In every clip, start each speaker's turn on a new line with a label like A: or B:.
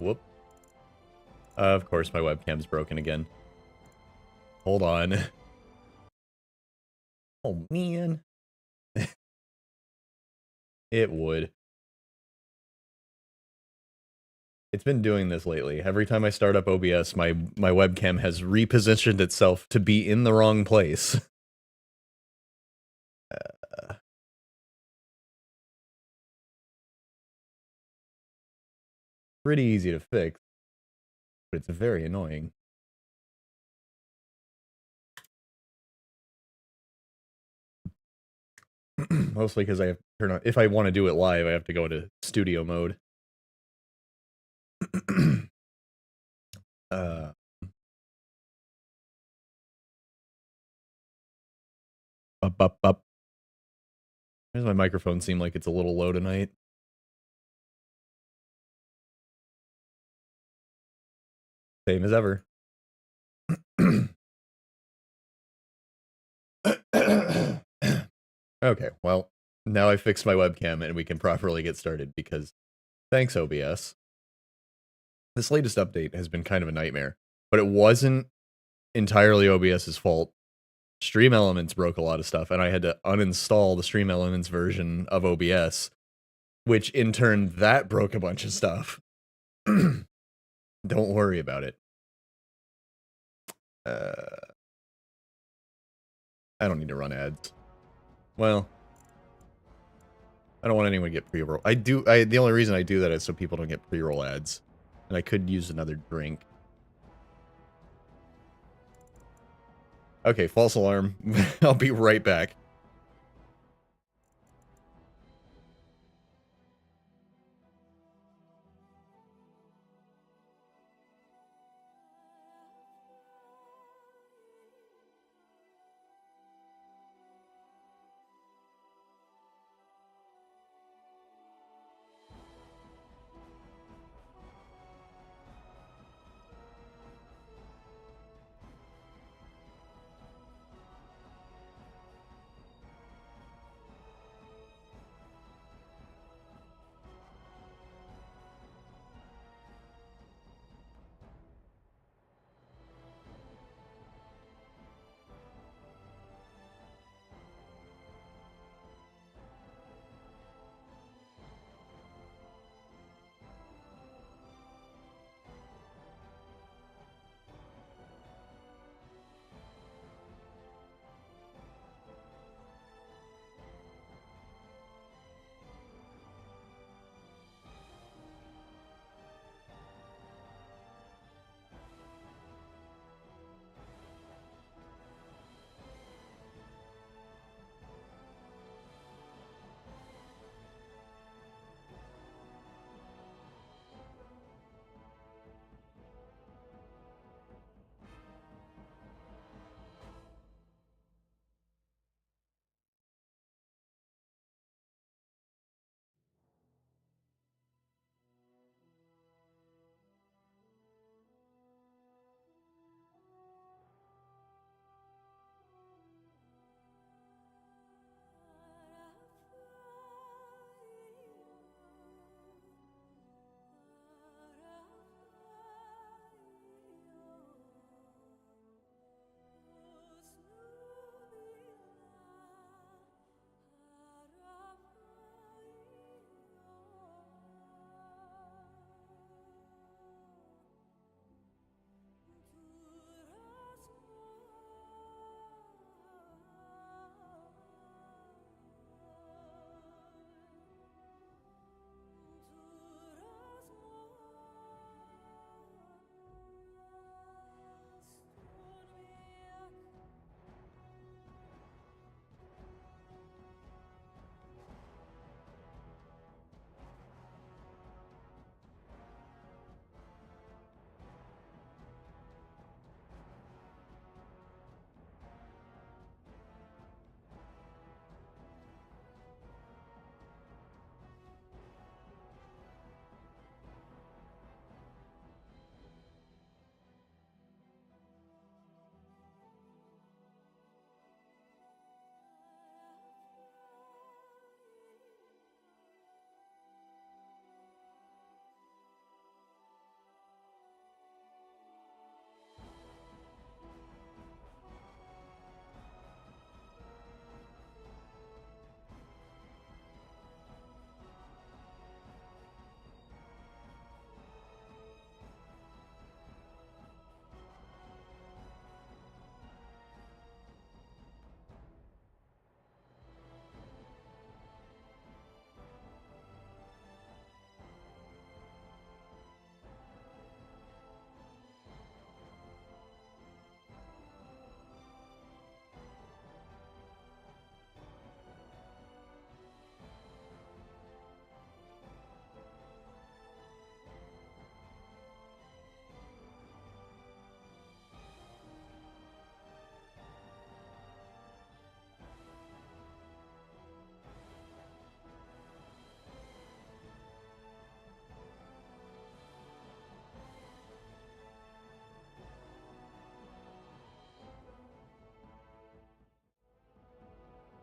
A: Whoop. Of course, my webcam's broken again. Hold on. Oh, man. It would. It's been doing this lately. Every time I start up OBS, my webcam has repositioned itself to be in the wrong place. Pretty easy to fix, but it's very annoying. Mostly because I have to turn on... If I want to do it live, I have to go into studio mode. uh... Up. Why does my microphone seem like it's a little low tonight? Same as ever. Okay, well, now I fixed my webcam and we can properly get started because thanks, OBS. This latest update has been kind of a nightmare, but it wasn't entirely OBS's fault. Stream Elements broke a lot of stuff, and I had to uninstall the Stream Elements version of OBS, which in turn, that broke a bunch of stuff. Don't worry about it. I don't need to run ads. Well, I don't want anyone to get pre-roll. The only reason I do that is so people don't get pre-roll ads. And I could use another drink. Okay, false alarm. I'll be right back.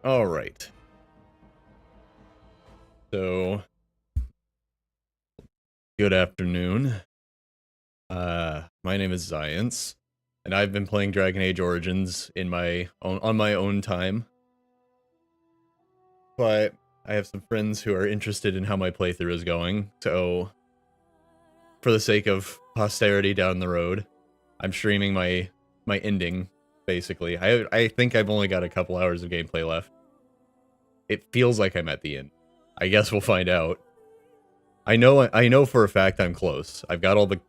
A: Alright. So, good afternoon. My name is Zience, and I've been playing Dragon Age Origins on my own time. But I have some friends who are interested in how my playthrough is going, so for the sake of posterity down the road, I'm streaming my ending, basically. I think I've only got a couple hours of gameplay left. It feels like I'm at the end. I guess we'll find out. I know for a fact I'm close. I've got all the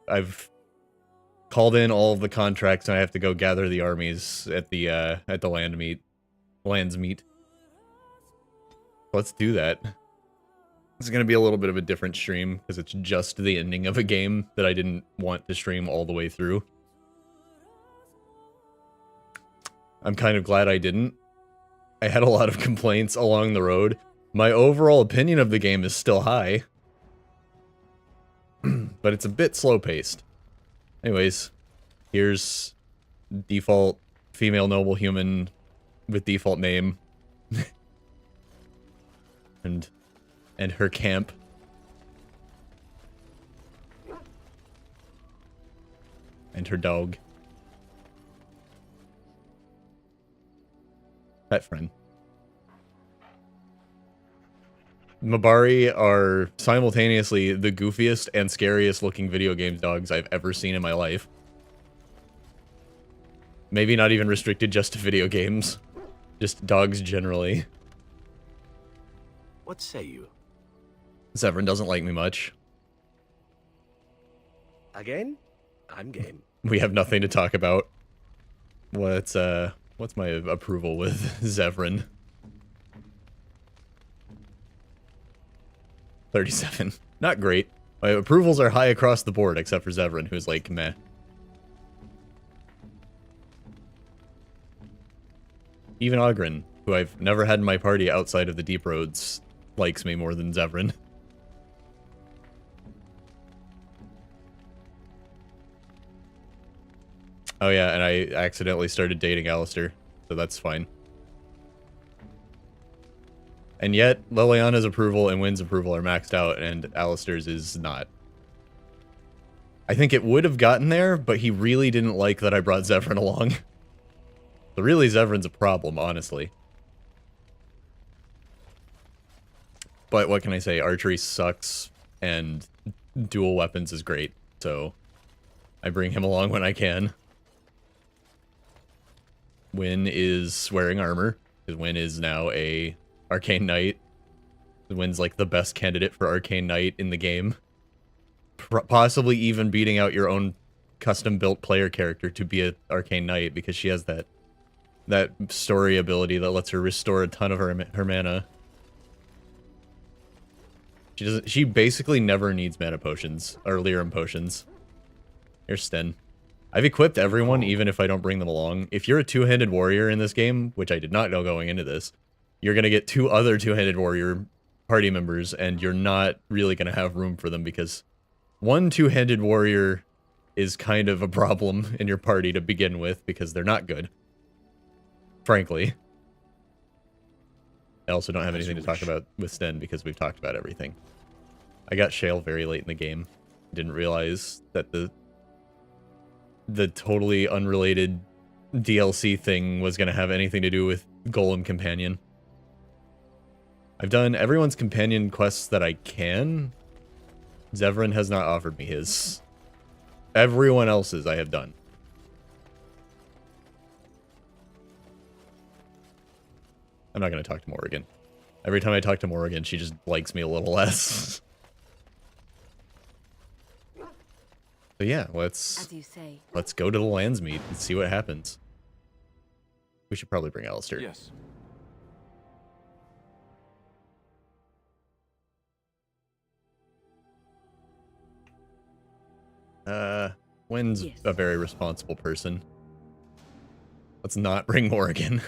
A: I've called in all of the contracts, and I have to go gather the armies at the lands meet. Let's do that. It's gonna be a little bit of a different stream because it's just the ending of a game that I didn't want to stream all the way through. I'm kind of glad I didn't. I had a lot of complaints along the road. My overall opinion of the game is still high, but it's a bit slow-paced. Anyways, here's default female noble human with default name. and her camp. And her dog. Pet friend. Mabari are simultaneously the goofiest and scariest looking video games dogs I've ever seen in my life. Maybe not even restricted just to video games. Just dogs generally.
B: What say you?
A: Zevran doesn't like me much.
B: Again? I'm game.
A: We have nothing to talk about. What's my approval with Zevran? 37. Not great. My approvals are high across the board, except for Zevran, who's like, meh. Even Oghren, who I've never had in my party outside of the Deep Roads, likes me more than Zevran. Oh yeah, and I accidentally started dating Alistair, so that's fine. And yet, Liliana's approval and Wynn's approval are maxed out, and Alistair's is not. I think it would have gotten there, but he really didn't like that I brought Zevran along. So really, Zevran's a problem, honestly. But what can I say? Archery sucks, and dual weapons is great, so I bring him along when I can. Wynn is wearing armor, because Wynn is now a Arcane Knight. Wynn's like the best candidate for Arcane Knight in the game. Possibly even beating out your own custom-built player character to be an Arcane Knight, because she has that story ability that lets her restore a ton of her mana. She basically never needs mana potions, or Lyrium potions. Here's Sten. I've equipped everyone, even if I don't bring them along. If you're a two-handed warrior in this game, which I did not know going into this, you're gonna get two other two-handed warrior party members, and you're not really gonna have room for them, because one two-handed warrior is kind of a problem in your party to begin with, because they're not good. Frankly. I also don't have anything to talk about with Sten, because we've talked about everything. I got Shale very late in the game. Didn't realize that the totally unrelated DLC thing was going to have anything to do with Golem Companion. I've done everyone's companion quests that I can. Zevran has not offered me his. Everyone else's I have done. I'm not going to talk to Morrigan. Every time I talk to Morrigan, she just likes me a little less. So yeah, let's go to the lands meet and see what happens. We should probably bring Alistair.
B: Yes.
A: Wynn's a very responsible person. Let's not bring Morrigan.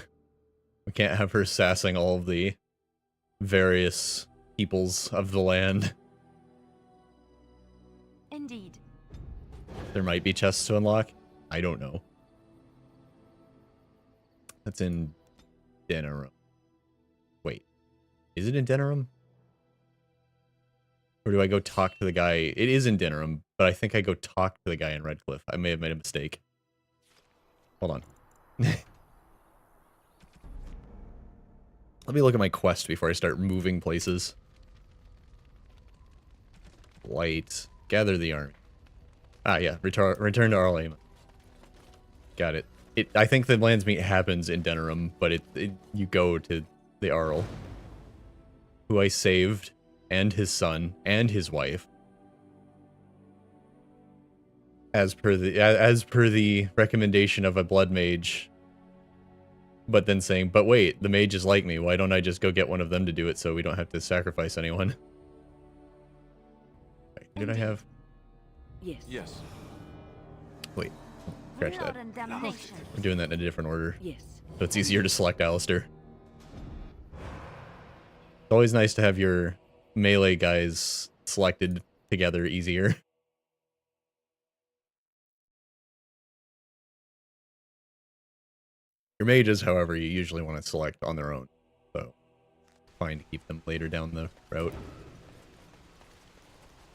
A: We can't have her sassing all of the various peoples of the land.
C: Indeed.
A: There might be chests to unlock. I don't know. That's in Denerim. Wait, is it in Denerim? Or do I go talk to the guy? It is in Denerim, but I think I go talk to the guy in Redcliffe. I may have made a mistake. Hold on. Let me look at my quest before I start moving places. Light. Gather the army. Ah, yeah. Return to Arlema. Got it. I think the Landsmeet happens in Denerim, but you go to the Arl, who I saved, and his son, and his wife. As per the recommendation of a blood mage. But then saying, but wait, the mage is like me. Why don't I just go get one of them to do it so we don't have to sacrifice anyone? Did I have?
C: Yes.
B: Yes.
A: Wait, scratch that.
C: and damnation.
A: I'm doing that in a different order.
C: Yes.
A: So it's easier to select Alistair. It's always nice to have your melee guys selected together easier. Your mages, however, you usually want to select on their own. So, fine to keep them later down the route.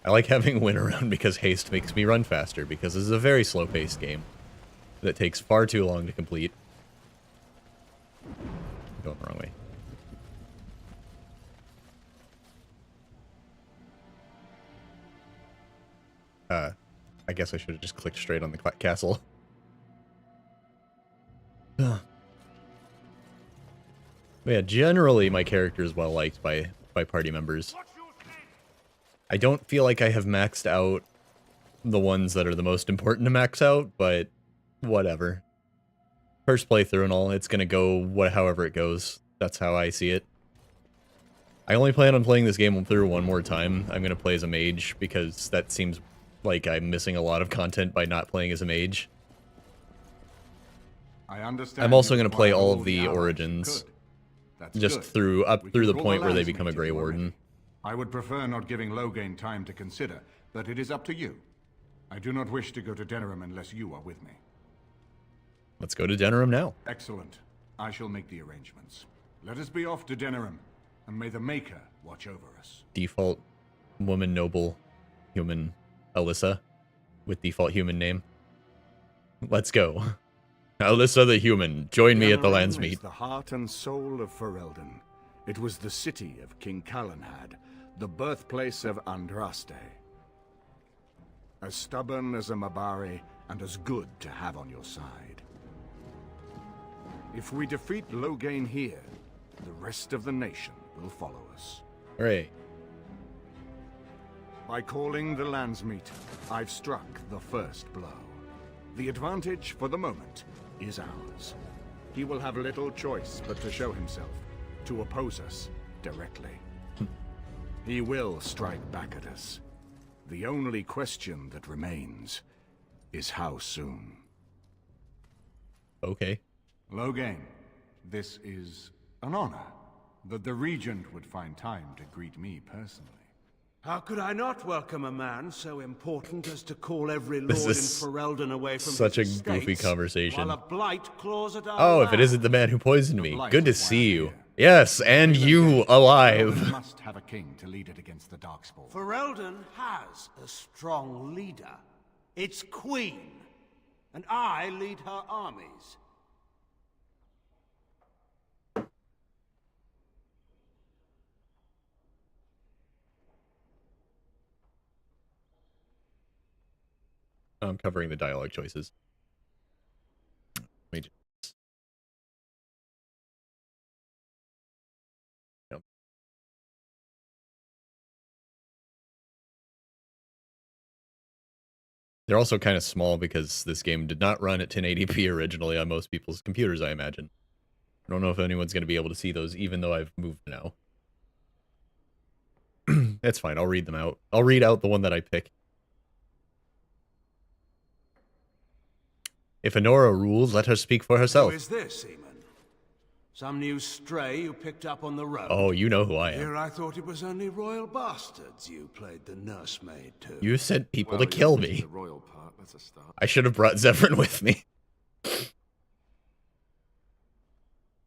A: I like having Win around because haste makes me run faster, because this is a very slow-paced game that takes far too long to complete. I'm going the wrong way. I guess I should have just clicked straight on the castle. But yeah, generally my character is well liked by party members. I don't feel like I have maxed out the ones that are the most important to max out, but whatever. First playthrough and all, it's gonna go however it goes. That's how I see it. I only plan on playing this game through one more time. I'm gonna play as a mage because that seems like I'm missing a lot of content by not playing as a mage.
D: I understand.
A: I'm also gonna play all of the origins, just through the point where they become a Grey Warden.
D: I would prefer not giving Loghain time to consider, but it is up to you. I do not wish to go to Denerim unless you are with me.
A: Let's go to Denerim now.
D: Excellent. I shall make the arrangements. Let us be off to Denerim, and may the Maker watch over us.
A: Default woman, noble, human, Alyssa, with default human name. Let's go. Alyssa the human, join me at the Landsmeet.
E: Is the heart and soul of Ferelden. It was the city of King Calenhad, the birthplace of Andraste. As stubborn as a Mabari, and as good to have on your side. If we defeat Loghain here, the rest of the nation will follow us.
A: Hooray.
E: By calling the Landsmeet, I've struck the first blow. The advantage, for the moment, is ours. He will have little choice but to show himself, to oppose us directly. He will strike back at us. The only question that remains is how soon.
A: Okay.
D: Loghain, this is an honor that the Regent would find time to greet me personally.
B: How could I not welcome a man so important as to call every lord
A: This
B: in
A: is
B: Ferelden away from
A: such
B: his
A: a goofy
B: estates,
A: conversation.
B: while a blight claws at our
A: Oh, if it
B: land?
A: isn't the man who poisoned me.
D: blight
A: Good to
D: is why
A: see
D: I'm
A: you.
D: here.
A: Yes, and you
D: Ferelden
A: alive.
D: must have a king to lead it against the Darkspawn.
B: Ferelden has a strong leader. It's Queen, and I lead her armies.
A: I'm covering the dialogue choices. Let me just... Yep. They're also kind of small because this game did not run at 1080p originally on most people's computers, I imagine. I don't know if anyone's going to be able to see those, even though I've moved now. That's fine, I'll read them out. I'll read out the one that I pick. If Honora rules, let her speak for
B: Who
A: herself.
B: is this, Eamon? Some new stray you picked up on the road?
A: Oh, you know who I am.
B: Here I thought it was only royal bastards you played the nursemaid to.
A: You sent people to kill me.
F: The royal part, that's a start.
A: I should have brought Zephyrin with me.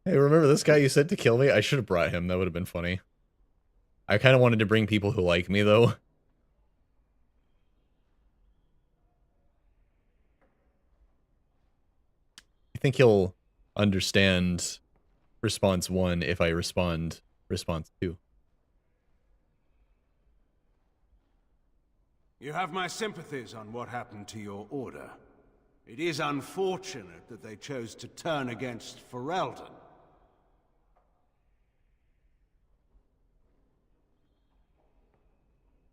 A: Hey, remember this guy you said to kill me? I should have brought him. That would have been funny. I kind of wanted to bring people who like me, though. I think he'll understand response 1 if I respond response 2.
B: You have my sympathies on what happened to your order. It is unfortunate that they chose to turn against Ferelden.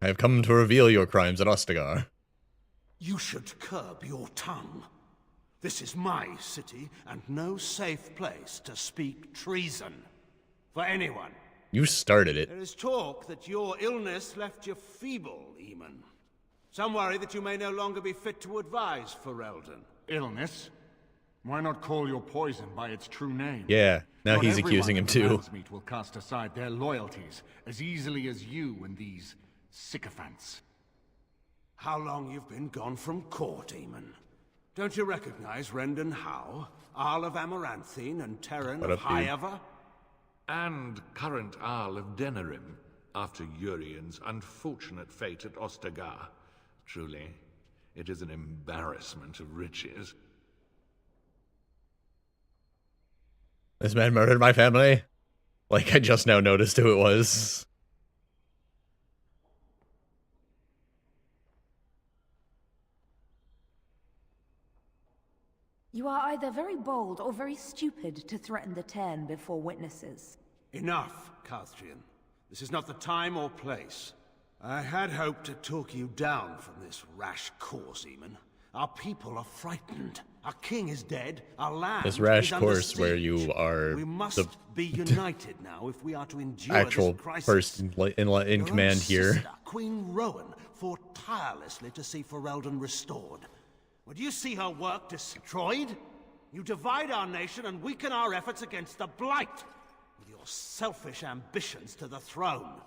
A: I have come to reveal your crimes at Ostagar.
B: You should curb your tongue. This is my city, and no safe place to speak treason. For anyone.
A: You started it.
B: There is talk that your illness left you feeble, Eamon. Some worry that you may no longer be fit to advise Ferelden.
D: Illness? Why not call your poison by its true name?
A: Yeah, now
D: Not
A: he's accusing him too.
D: Landsmeet will cast aside their loyalties as easily as you and these sycophants.
B: How long you've been gone from court, Eamon? Don't you recognize Rendon Howe, Arl of Amaranthine, and Terran
A: What
B: of
A: up, dude?
B: Highever?
C: And current Arl of Denerim, after Urian's unfortunate fate at Ostagar. Truly, it is an embarrassment of riches.
A: This man murdered my family? Like, I just now noticed who it was.
F: You are either very bold or very stupid to threaten the Tern before witnesses.
B: Enough, Calthrian. This is not the time or place. I had hoped to talk you down from this rash course, Eamon. Our people are frightened. Our king is dead. Our land
A: This rash
B: is under
A: course where
B: siege.
A: you are
B: We must
A: the
B: be united now if we are to endure
A: actual
B: this crisis.
A: first in
B: Your
A: command
B: own
A: here.
B: sister, Queen Rowan, fought tirelessly to see Ferelden restored. Would you see her work destroyed? You divide our nation and weaken our efforts against the Blight, with your selfish ambitions to the throne.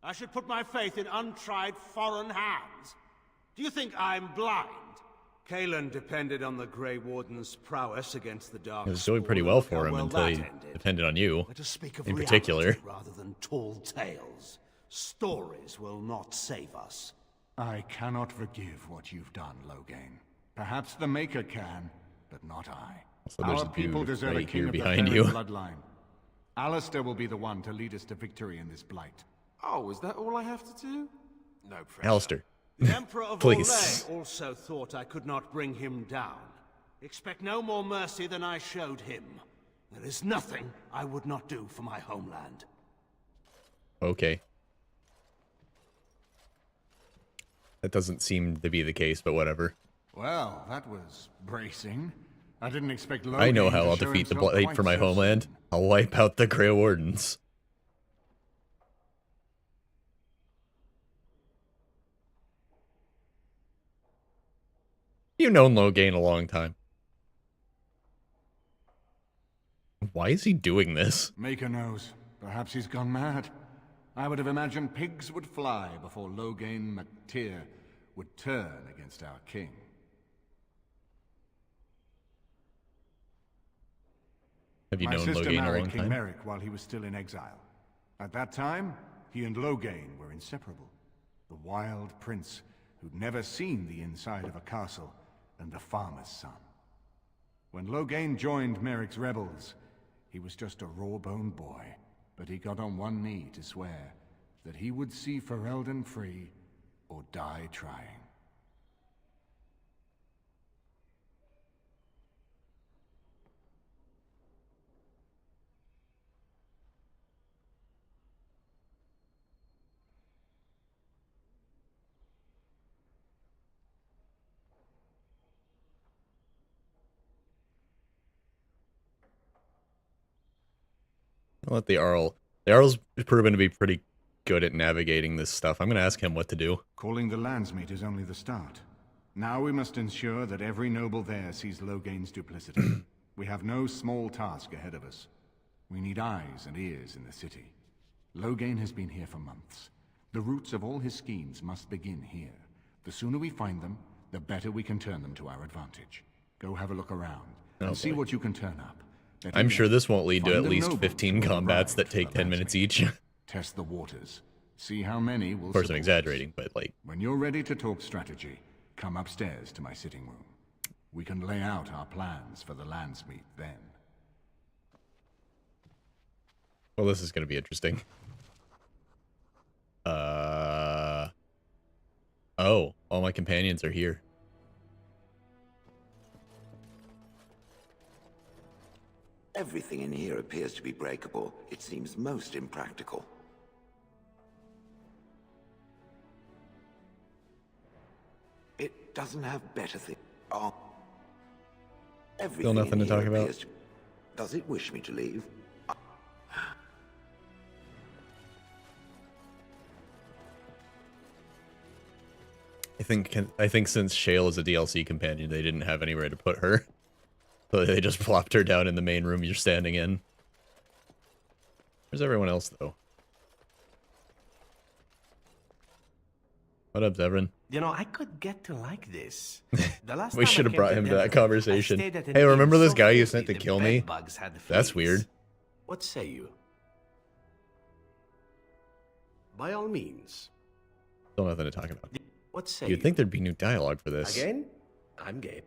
B: I should put my faith in untried foreign hands. Do you think I'm blind? Kalen depended on the Grey Warden's prowess against the Dark.
A: It was doing pretty well for him until he depended on you,
B: Let us speak of
A: in
B: reality
A: particular.
B: rather than tall tales. Stories will not save us.
D: I cannot forgive what you've done, Loghain. Perhaps the Maker can, but not I.
A: So there's
D: Our
A: a
D: people
A: dude
D: deserve a
A: right
D: king
A: here
D: of the
A: behind
D: Ferren
A: you.
D: bloodline. Alistair will be the one to lead us to victory in this blight.
G: Oh, is that all I have to do? No pressure.
A: Alistair.
B: The Emperor of
A: Please.
B: Orlais also thought I could not bring him down. Expect no more mercy than I showed him. There is nothing I would not do for my homeland.
A: Okay. That doesn't seem to be the case, but whatever.
D: Well, that was bracing. I didn't expect Loghain
A: I know how
D: to
A: I'll
D: show
A: defeat the
D: himself
A: Blight
D: quite
A: for my
D: so
A: homeland.
D: soon.
A: I'll wipe out the Grey Wardens. You've known Loghain a long time. Why is he doing this?
D: Maker knows. Perhaps he's gone mad. I would have imagined pigs would fly before Loghain MacTyr would turn against our king.
A: Have you
D: My
A: known
D: sister
A: Loghain a
D: married
A: long
D: King
A: time?
D: Merrick while he was still in exile. At that time, he and Loghain were inseparable. The wild prince who'd never seen the inside of a castle and the farmer's son. When Loghain joined Merrick's rebels, he was just a raw-boned boy, but he got on one knee to swear that he would see Ferelden free or die trying.
A: I'll let the Arl. The Arl's proven to be pretty good at navigating this stuff. I'm gonna ask him what to do.
D: Calling the Landsmeet is only the start. Now we must ensure that every noble there sees Logain's duplicity. We have no small task ahead of us. We need eyes and ears in the city. Logain has been here for months. The roots of all his schemes must begin here. The sooner we find them, the better we can turn them to our advantage. Go have a look around and see what you can turn up.
A: I'm sure this won't lead to at least 15 combats that take 10 minutes each.
D: Test the waters. See how many will.
A: Of course, I'm
D: support
A: exaggerating,
D: us.
A: but like.
D: When you're ready to talk strategy, come upstairs to my sitting room. We can lay out our plans for the Landsmeet then.
A: Well, this is going to be interesting. Oh, all my companions are here.
H: Everything in here appears to be breakable. It seems most impractical. It doesn't have better things. Oh. Everything
A: Still nothing
H: in
A: to
H: here
A: talk about.
H: appears to... Does it wish me to leave?
A: I think since Shale is a DLC companion, they didn't have anywhere to put her. So they just plopped her down in the main room you're standing in. Where's everyone else, though? What up, Zevran?
B: You know, I could get to like this. The last
A: We
B: time I
A: should have
B: came
A: brought
B: to
A: him to
B: Denver,
A: that conversation.
B: I stayed at an
A: Hey, remember
B: inn
A: this
B: so
A: guy you
B: filthy
A: sent to
B: the
A: kill me?
B: bedbugs had the
A: That's
B: fleas.
A: weird.
I: What say you? By all means.
A: Still nothing to talk about.
I: What say
A: You'd
I: you?
A: think there'd be new dialogue for this.
I: Again? I'm game.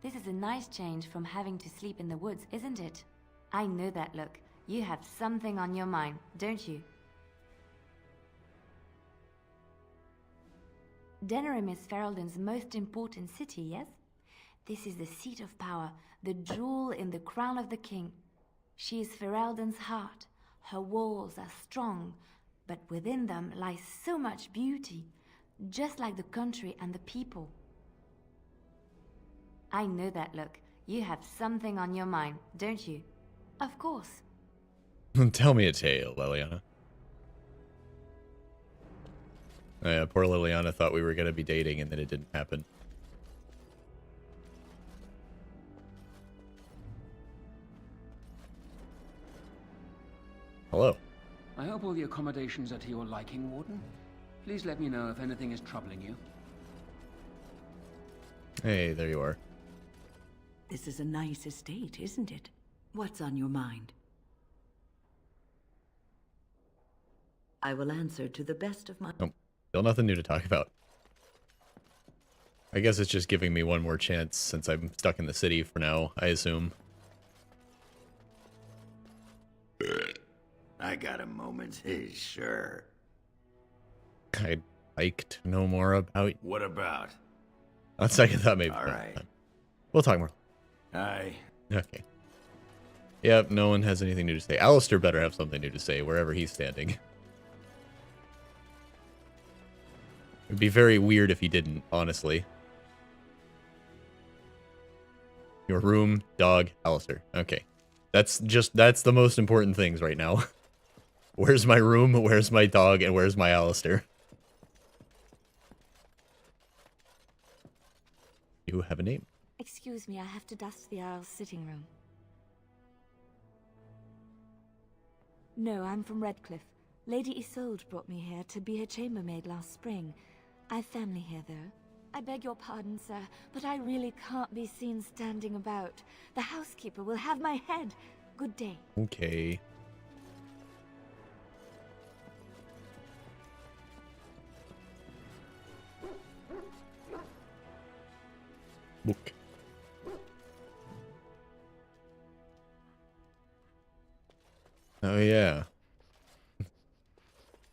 J: This is a nice change from having to sleep in the woods, isn't it? I know that look. You have something on your mind, don't you? Denerim is Ferelden's most important city, yes? This is the seat of power, the jewel in the crown of the king. She is Ferelden's heart. Her walls are strong, but within them lies so much beauty, just like the country and the people. I know that look. You have something on your mind, don't you? Of course.
A: Tell me a tale, Leliana. Oh, yeah, poor Liliana thought we were going to be dating and then it didn't happen. Hello.
K: I hope all the accommodations are to your liking, Warden. Please let me know if anything is troubling you.
A: Hey, there you are.
F: This is a nice estate, isn't it? What's on your mind? I will answer to the best of my...
A: Oh, still nothing new to talk about. I guess it's just giving me one more chance since I'm stuck in the city for now, I assume.
H: I got a moment, sure.
A: I'd like to know more about...
H: What about?
A: On second thought, maybe.
H: All right.
A: We'll talk more.
H: Aye.
A: Okay. Yep, no one has anything new to say. Alistair better have something new to say wherever he's standing. It'd be very weird if he didn't, honestly. Your room, dog, Alistair. Okay. That's the most important things right now. Where's my room, where's my dog, and where's my Alistair? You have a name.
J: Excuse me, I have to dust the Earl's sitting room. No, I'm from Redcliffe. Lady Isolde brought me here to be her chambermaid last spring. I've family here, though. I beg your pardon, sir, but I really can't be seen standing about. The housekeeper will have my head. Good day.
A: Okay. Book. Oh, yeah.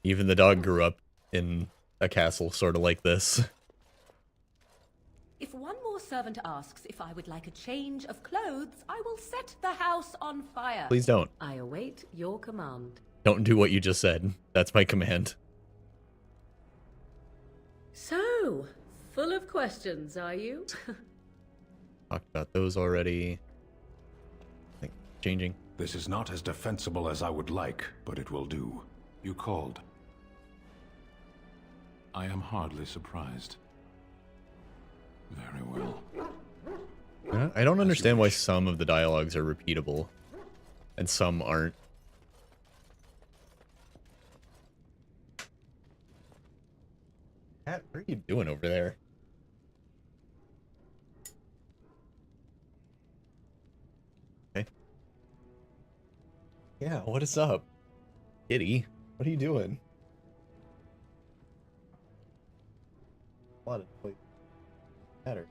A: Even the dog grew up in a castle sort of like this.
L: If one more servant asks if I would like a change of clothes, I will set the house on fire.
A: Please don't.
L: I await your command.
A: Don't do what you just said. That's my command.
L: So, full of questions, are you?
A: Talked about those already. I think changing.
M: This is not as defensible as I would like, but it will do. You called. I am hardly surprised. Very well.
A: I don't understand why some of the dialogues are repeatable and some aren't. Cat, what are you doing over there? Okay. Yeah, what is up? Kitty, what are you doing? A lot of noise. Matter.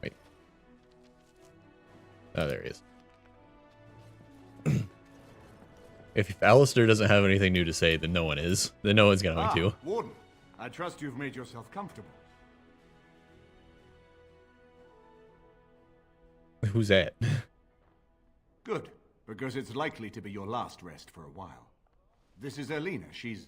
A: Wait. Oh, there he is. If Alistair doesn't have anything new to say, then no one is. Then no one's going to.
D: Warden, I trust you've made yourself comfortable.
A: Who's that?
D: Good, because it's likely to be your last rest for a while. This is Elena. She's...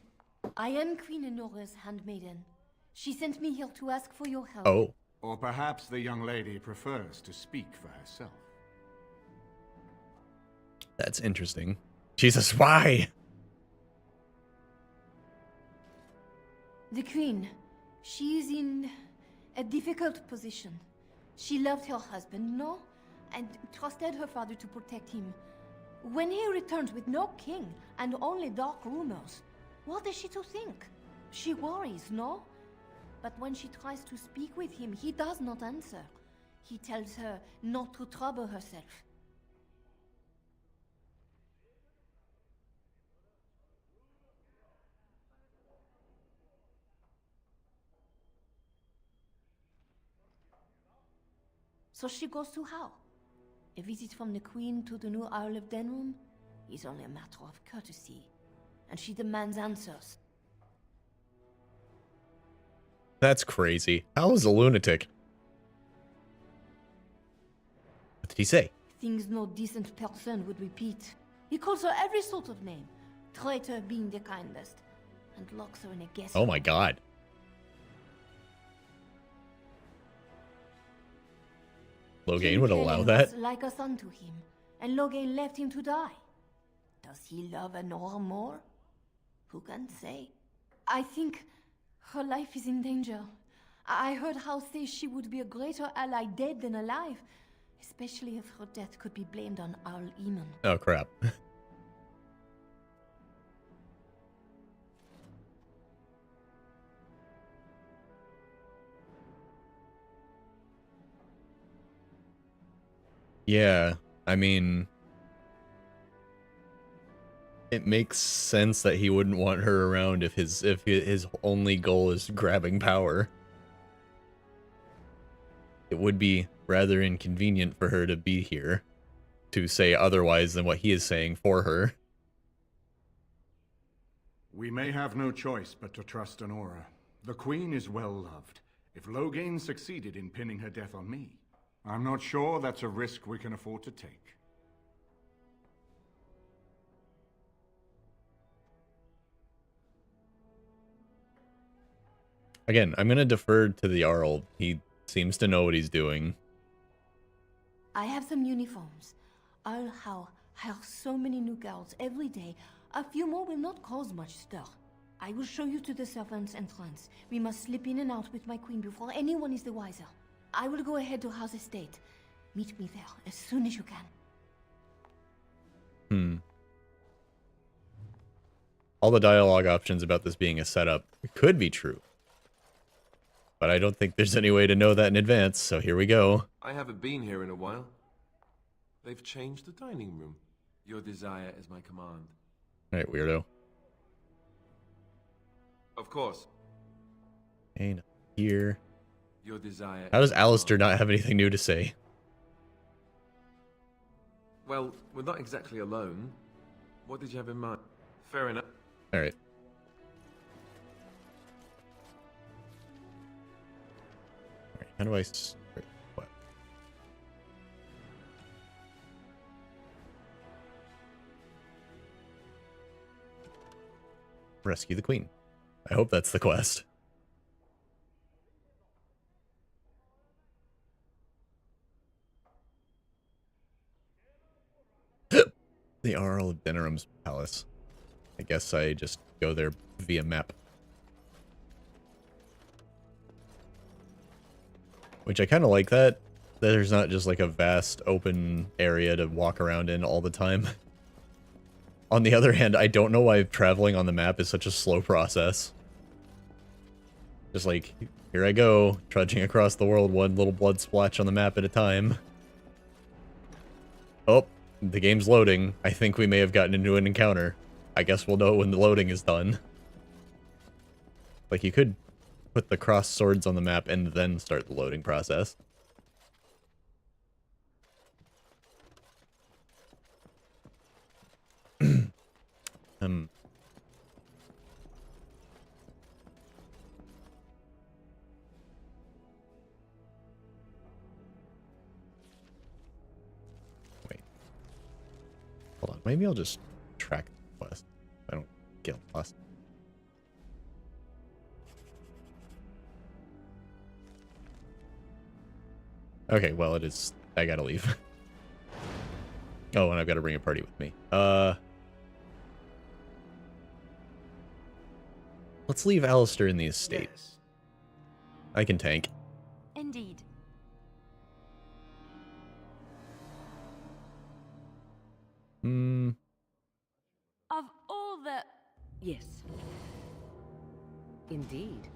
L: I am Queen Enora's handmaiden. She sent me here to ask for your help.
A: Oh.
D: Or perhaps the young lady prefers to speak for herself.
A: That's interesting. She's a spy!
L: The Queen. She is in a difficult position. She loved her husband, no? And trusted her father to protect him. When he returns with no king and only dark rumors, what is she to think? She worries, no? But when she tries to speak with him, he does not answer. He tells her not to trouble herself. So she goes to how? A visit from the Queen to the new Isle of Denrum is only a matter of courtesy, and she demands answers.
A: That's crazy. How is a lunatic? What did he say?
L: Things no decent person would repeat. He calls her every sort of name, traitor being the kindest, and locks her in a guest
A: Oh my god. Loghain would allow that?
L: Was like a son to him, and Loghain left him to die. Does he love Enora more? Who can say? I think her life is in danger. I heard Hal say she would be a greater ally dead than alive, especially if her death could be blamed on Arl Eamon.
A: Oh crap. Yeah, I mean, it makes sense that he wouldn't want her around if his only goal is grabbing power. It would be rather inconvenient for her to be here to say otherwise than what he is saying for her.
D: We may have no choice but to trust Enora. The Queen is well loved. If Loghain succeeded in pinning her death on me, I'm not sure that's a risk we can afford to take.
A: Again, I'm going to defer to the Jarl. He seems to know what he's doing.
L: I have some uniforms. I'll hire so many new girls every day. A few more will not cause much stir. I will show you to the servants' entrance. We must slip in and out with my queen before anyone is the wiser. I will go ahead to House Estate. Meet me there as soon as you can.
A: All the dialogue options about this being a setup could be true. But I don't think there's any way to know that in advance, so here we go.
G: I haven't been here in a while. They've changed the dining room. Your desire is my command.
A: Alright, weirdo.
G: Of course.
A: And here.
G: Your desire.
A: How does Alistair not have anything new to say?
G: Well, we're not exactly alone. What did you have in mind? Fair enough.
A: Alright. How do I... What? Rescue the Queen. I hope that's the quest. The Arl of Denerim's palace. I guess I just go there via map. Which I kind of like that. There's not just like a vast open area to walk around in all the time. On the other hand, I don't know why traveling on the map is such a slow process. Just like, here I go, trudging across the world, one little blood splotch on the map at a time. Oh, the game's loading. I think we may have gotten into an encounter. I guess we'll know when the loading is done. Like, you could put the crossed swords on the map and then start the loading process. Wait. Hold on. Maybe I'll just track the quest. I don't get lost. Okay, well, it is. I gotta leave. Oh, and I've got to bring a party with me. Let's leave Alistair in the estate.
I: Yes.
A: I can tank.
J: Indeed. Of all the...
N: Yes. Indeed.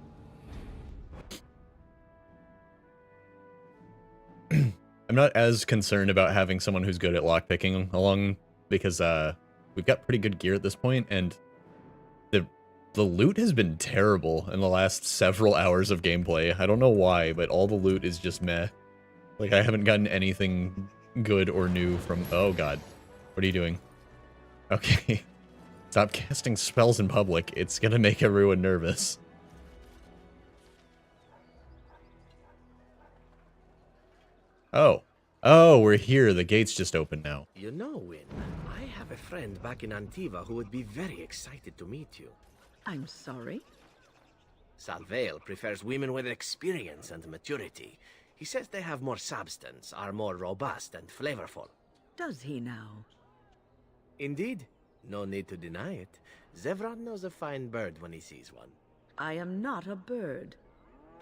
A: I'm not as concerned about having someone who's good at lockpicking along, because we've got pretty good gear at this point, and the loot has been terrible in the last several hours of gameplay. I don't know why, but all the loot is just meh. Like, I haven't gotten anything good or new from... Oh god. What are you doing? Okay. Stop casting spells in public. It's gonna make everyone nervous. Oh. Oh, we're here. The gate's just open now.
I: You know, Wynne, I have a friend back in Antiva who would be very excited to meet you.
N: I'm sorry?
I: Salvail prefers women with experience and maturity. He says they have more substance, are more robust and flavorful.
N: Does he now?
I: Indeed. No need to deny it. Zevran knows a fine bird when he sees one.
N: I am not a bird.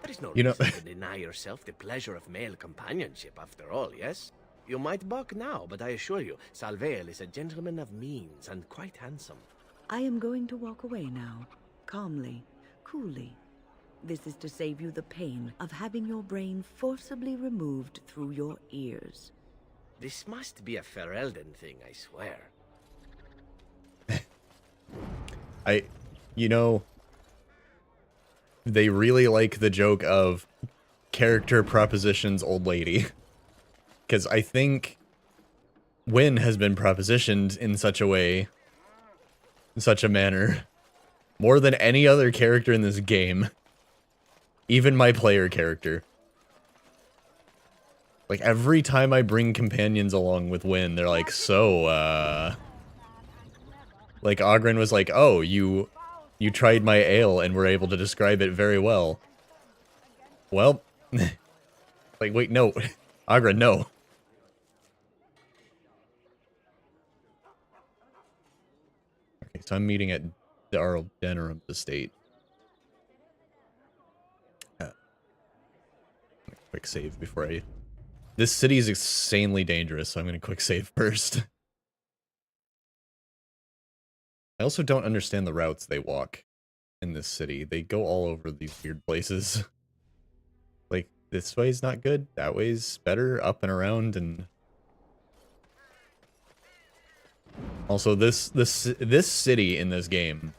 I: There is no
A: You know-
I: reason to deny yourself the pleasure of male companionship, after all, yes? You might balk now, but I assure you, Salvail is a gentleman of means and quite handsome.
N: I am going to walk away now. Calmly. Coolly. This is to save you the pain of having your brain forcibly removed through your ears.
I: This must be a Ferelden thing, I swear.
A: You know, they really like the joke of character propositions old lady. Because I think Wynne has been propositioned in such a way, in such a manner, more than any other character in this game. Even my player character. Like, every time I bring companions along with Wynne, they're like, so, like, Oghren was like, oh, you tried my ale and were able to describe it very well. Well, like, wait, no. Oghren, no. Okay, so I'm meeting at the Arl Denerim's estate. Quick save before I... This city is insanely dangerous, so I'm going to quick save first. I also don't understand the routes they walk in this city. They go all over these weird places. Like, this way's not good, that way's better, up and around, and... Also, this city in this game...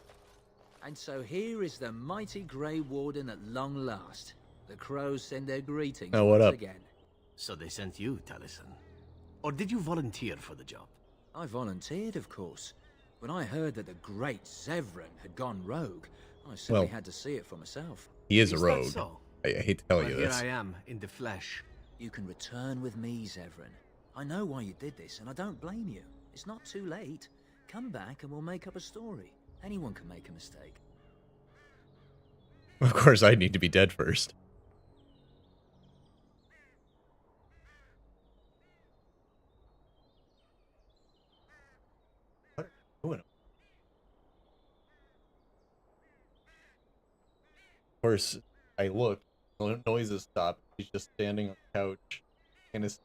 O: And so here is the mighty Grey Warden at long last. The crows send their greetings
A: Oh, what
O: once
A: up?
O: again.
I: So they sent you, Taliesin. Or did you volunteer for the job?
O: I volunteered, of course. When I heard that the great Zevran had gone rogue, I simply
A: Well,
O: had to see it for myself.
A: He is a
I: Is that
A: rogue.
I: so?
A: I hate to tell
I: Well,
A: you
I: here
A: this.
I: I am, in the flesh.
O: You can return with me, Zevran. I know why you did this, and I don't blame you. It's not too late. Come back and we'll make up a story. Anyone can make a mistake.
A: Of course, I need to be dead first. course, I look, the noises stop. He's just standing on the couch, and his.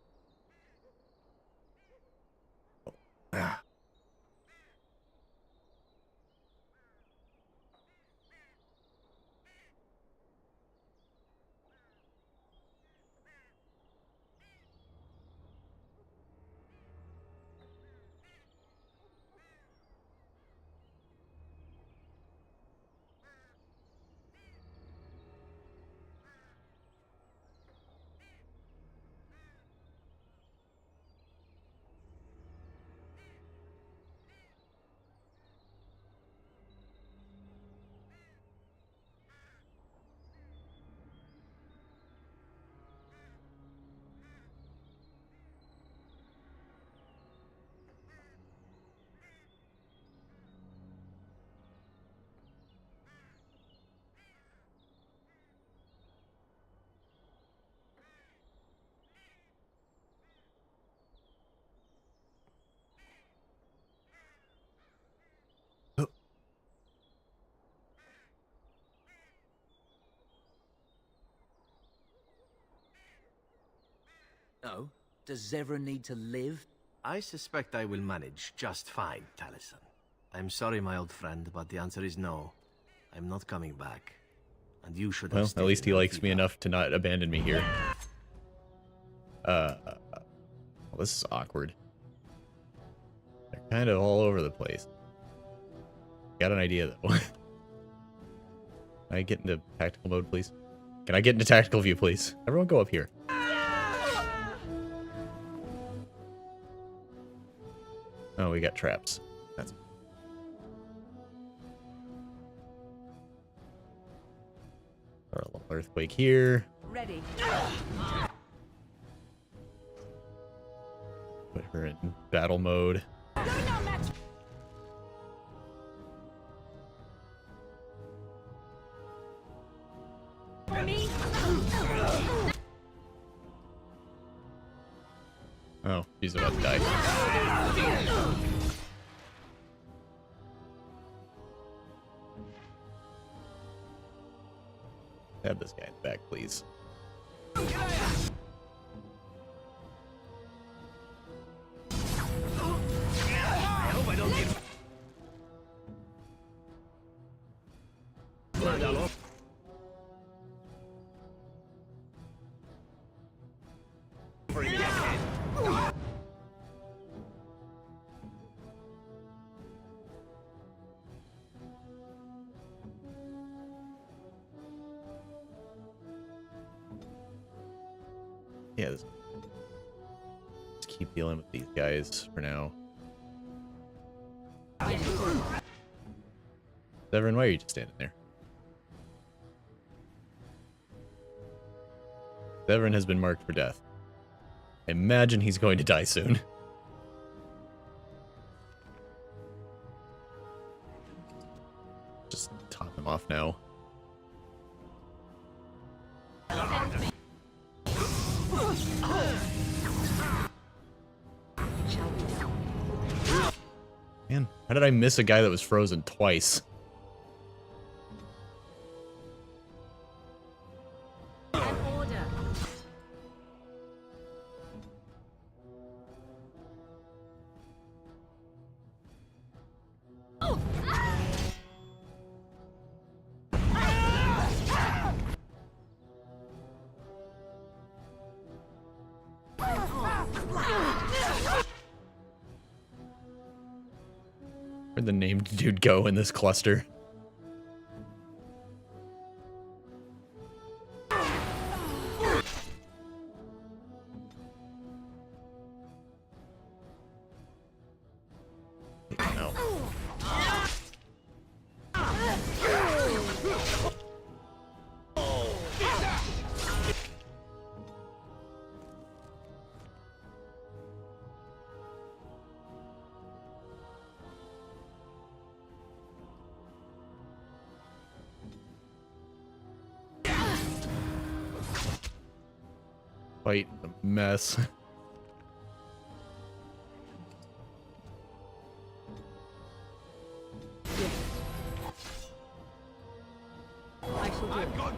O: No? Does Zevran need to live?
I: I suspect I will manage just fine, Taliesin. I'm sorry, my old friend, but the answer is no. I'm not coming back. And you should have
A: Well, at least he likes me enough to not abandon me here. Well, this is awkward. They're kind of all over the place. Got an idea, though. Can I get into tactical mode, please? Can I get into tactical view, please? Everyone go up here. Oh, we got traps. That's... Or a little earthquake here.
N: Ready.
A: Put her in battle mode. Oh, she's about to die. Have this guy in the back, please.
I: I hope I don't get...
A: Yeah, let's keep dealing with these guys for now. Zevran, why are you just standing there? Zevran has been marked for death. I imagine he's going to die soon. Just top him off now. Man, how did I miss a guy that was frozen twice? Where'd the named dude go in this cluster? No. Fight a mess.
N: I shall do it.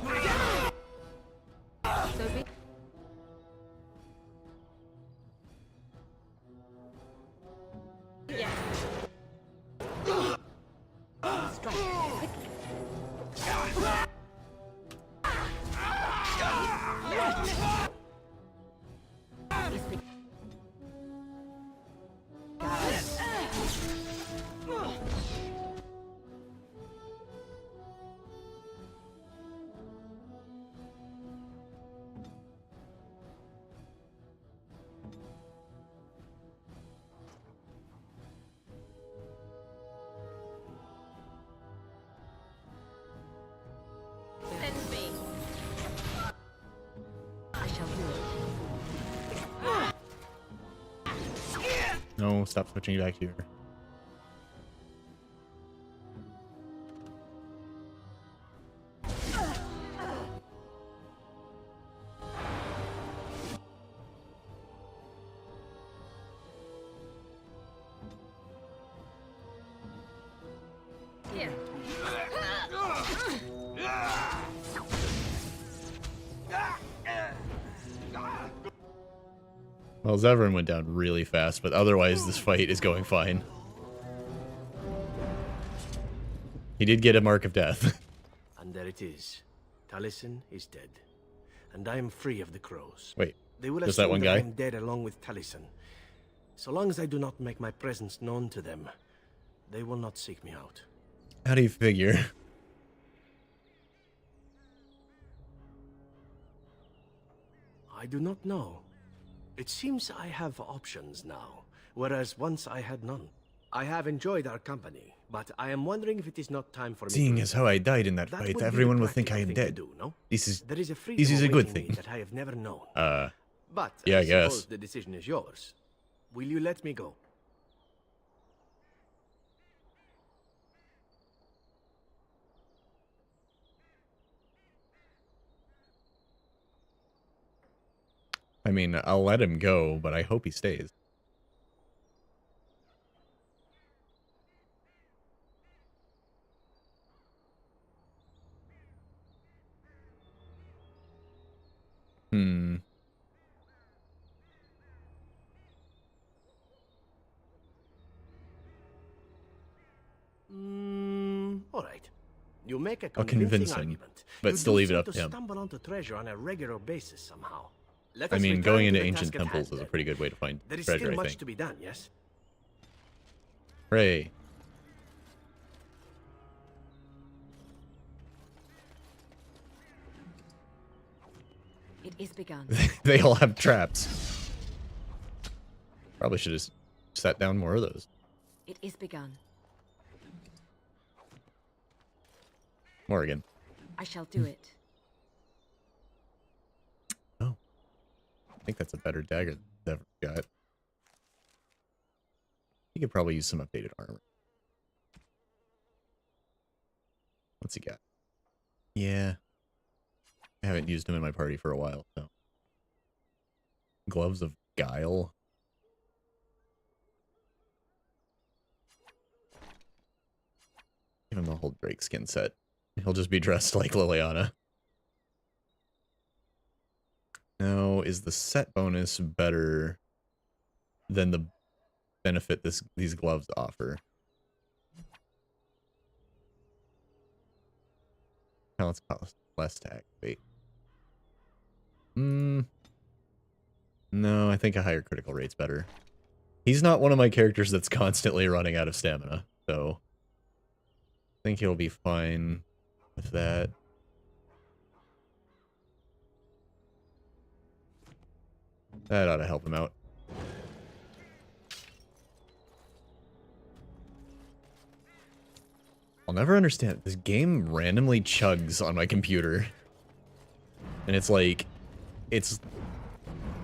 F: So be Send me. I shall do it.
A: No, stop switching back here.
F: Here.
A: Well, Zevran went down really fast, but otherwise this fight is going fine. He did get a mark of death.
I: And there it is. Taliesin is dead. And I am free of the crows.
A: Wait,
I: they will
A: just that
I: assume
A: one
I: that
A: guy?
I: I am dead along with Taliesin. So long as I do not make my presence known to them, they will not seek me out.
A: How do you figure?
I: I do not know. It seems I have options now, whereas once I had none. I have enjoyed our company, but I am wondering if it is not time for me
A: Seeing
I: to
A: as how I died in that
I: That
A: fight,
I: would be the
A: everyone will think I am
I: practical thing
A: dead.
I: to do, no?
A: This is
I: There is a freedom
A: this is a good
I: awaiting me
A: thing.
I: that I have never known. But
A: yeah, I
I: suppose
A: guess.
I: the decision is yours. Will you let me go?
A: I mean, I'll let him go, but I hope he stays. Hmm.
I: All right. You make a
A: I'll convince
I: convincing
A: him,
I: argument.
A: but
I: You
A: still
I: do
A: leave it
I: seem
A: up
I: to
A: to him.
I: stumble onto treasure on a regular basis somehow. Let
A: I
I: us
A: mean,
I: return
A: going
I: to
A: into
I: the
A: ancient
I: task at
A: temples
I: hand,
A: is a
I: then.
A: pretty good way to find
I: There is
A: treasure,
I: still
A: I
I: much
A: think.
I: to be done, yes?
A: Hooray.
F: It is begun.
A: They all have traps. Probably should have set down more of those.
F: It is begun.
A: Morrigan.
F: I shall do it.
A: Oh. I think that's a better dagger than I've ever got. He could probably use some updated armor. What's he got? Yeah. I haven't used him in my party for a while, so. Gloves of Guile. Give him the whole Drake skin set. He'll just be dressed like Liliana. Now, is the set bonus better than the benefit these gloves offer? Talents cost less to activate. No, I think a higher critical rate's better. He's not one of my characters that's constantly running out of stamina, so I think he'll be fine with that. That ought to help him out. I'll never understand. This game randomly chugs on my computer. And it's like,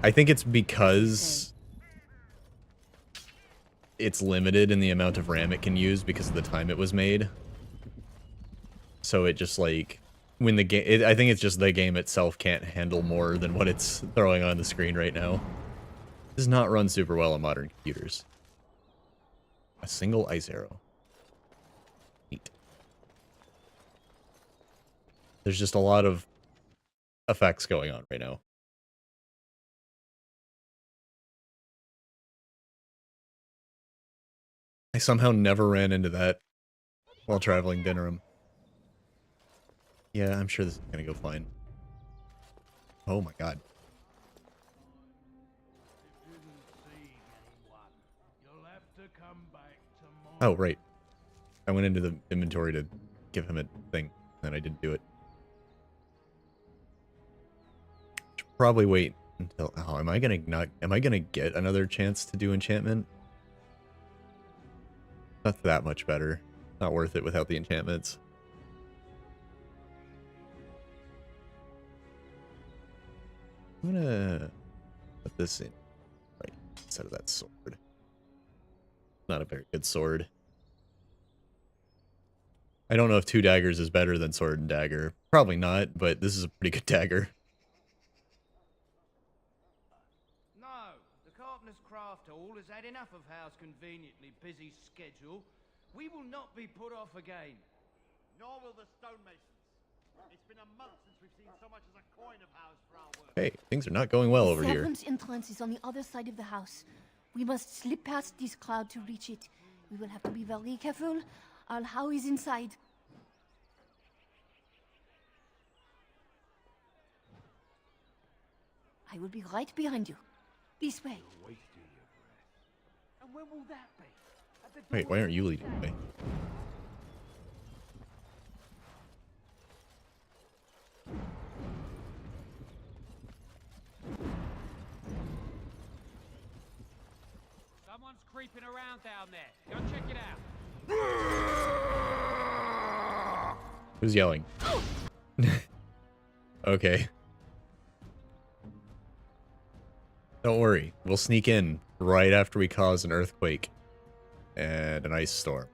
A: I think it's because it's limited in the amount of RAM it can use because of the time it was made. So it just like, when the game, I think it's just the game itself can't handle more than what it's throwing on the screen right now. It does not run super well on modern computers. A single ice arrow. Neat. There's just a lot of effects going on right now. I somehow never ran into that while traveling Denerim. Yeah, I'm sure this is gonna go fine. Oh my god. Oh, right. I went into the inventory to give him a thing, and I didn't do it. Should probably wait until... Oh, am I gonna get another chance to do enchantment? Not that much better. Not worth it without the enchantments. I'm gonna put this in right instead of that sword. Not a very good sword. I don't know if 2 daggers is better than sword and dagger. Probably not, but this is a pretty good dagger.
P: No, the Carpenter's Craft Hall has had enough of Howe's conveniently busy schedule. We will not be put off again.
B: Nor will the stonemasons. It's been a month since we've seen so much as a coin of Howe's for our work.
A: Hey, things are not going well over
L: The
A: here.
L: servants' entrance is on the other side of the house. We must slip past this crowd to reach it. We will have to be very careful. Our Howe is inside. I will be right behind you. This way.
P: And when will that be?
A: Wait, why aren't you leading the way?
Q: Someone's creeping around down there. Go check it out.
A: Who's yelling? Okay. Don't worry, we'll sneak in right after we cause an earthquake and an ice storm.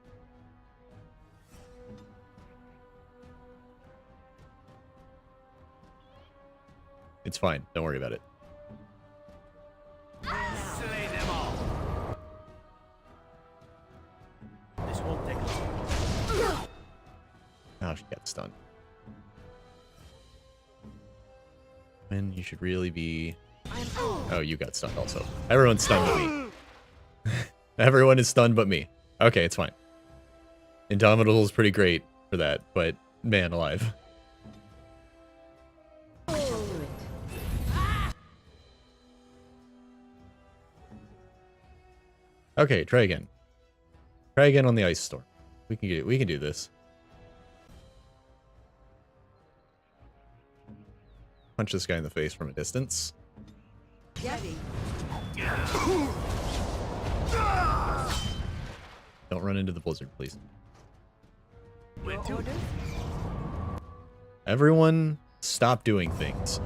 A: It's fine, don't worry about it.
P: Slay them all.
I: This won't take long.
A: Oh, she got stunned. When you should really be... Oh, you got stunned also. Everyone's stunned but me. Everyone is stunned but me. Okay, it's fine. Indomitable is pretty great for that, but man alive. Okay, try again. Try again on the ice storm. We can do this. Punch this guy in the face from a distance. Don't run into the blizzard, please. Everyone, stop doing things.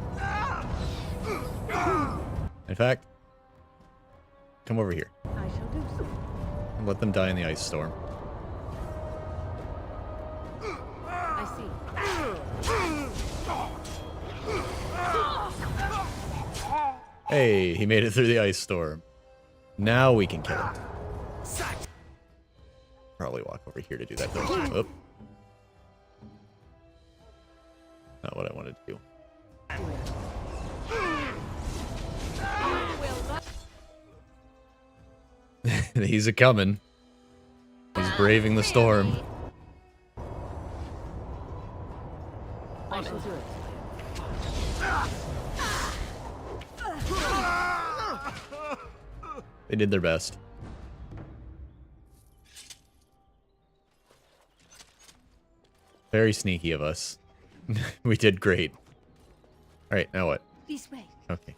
A: In fact, come over here.
N: I shall do so.
A: And let them die in the ice storm.
N: I see.
A: Hey, he made it through the ice storm. Now we can kill him. Probably walk over here to do that though. Oop. Not what I wanted to do. He's a-coming. He's braving the storm.
N: I shall do it.
A: They did their best. Very sneaky of us. We did great. Alright, now what?
L: This way.
A: Okay.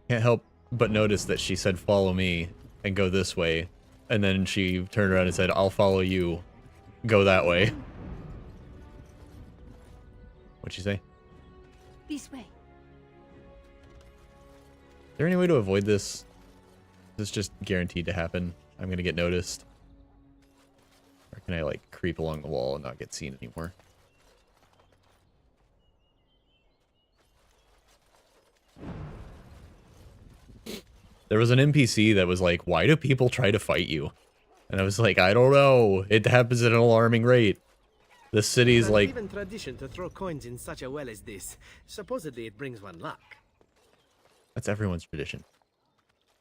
A: Can't help but notice that she said follow me and go this way. And then she turned around and said, I'll follow you. Go that way. What'd she say?
L: This way.
A: Is there any way to avoid this? Is this just guaranteed to happen? I'm gonna get noticed. Or can I, like, creep along the wall and not get seen anymore? There was an NPC that was like, why do people try to fight you? And I was like, I don't know. It happens at an alarming rate. The city's
I: There's
A: like...
I: even tradition to throw coins in such a well as this. Supposedly it brings one luck.
A: That's everyone's tradition.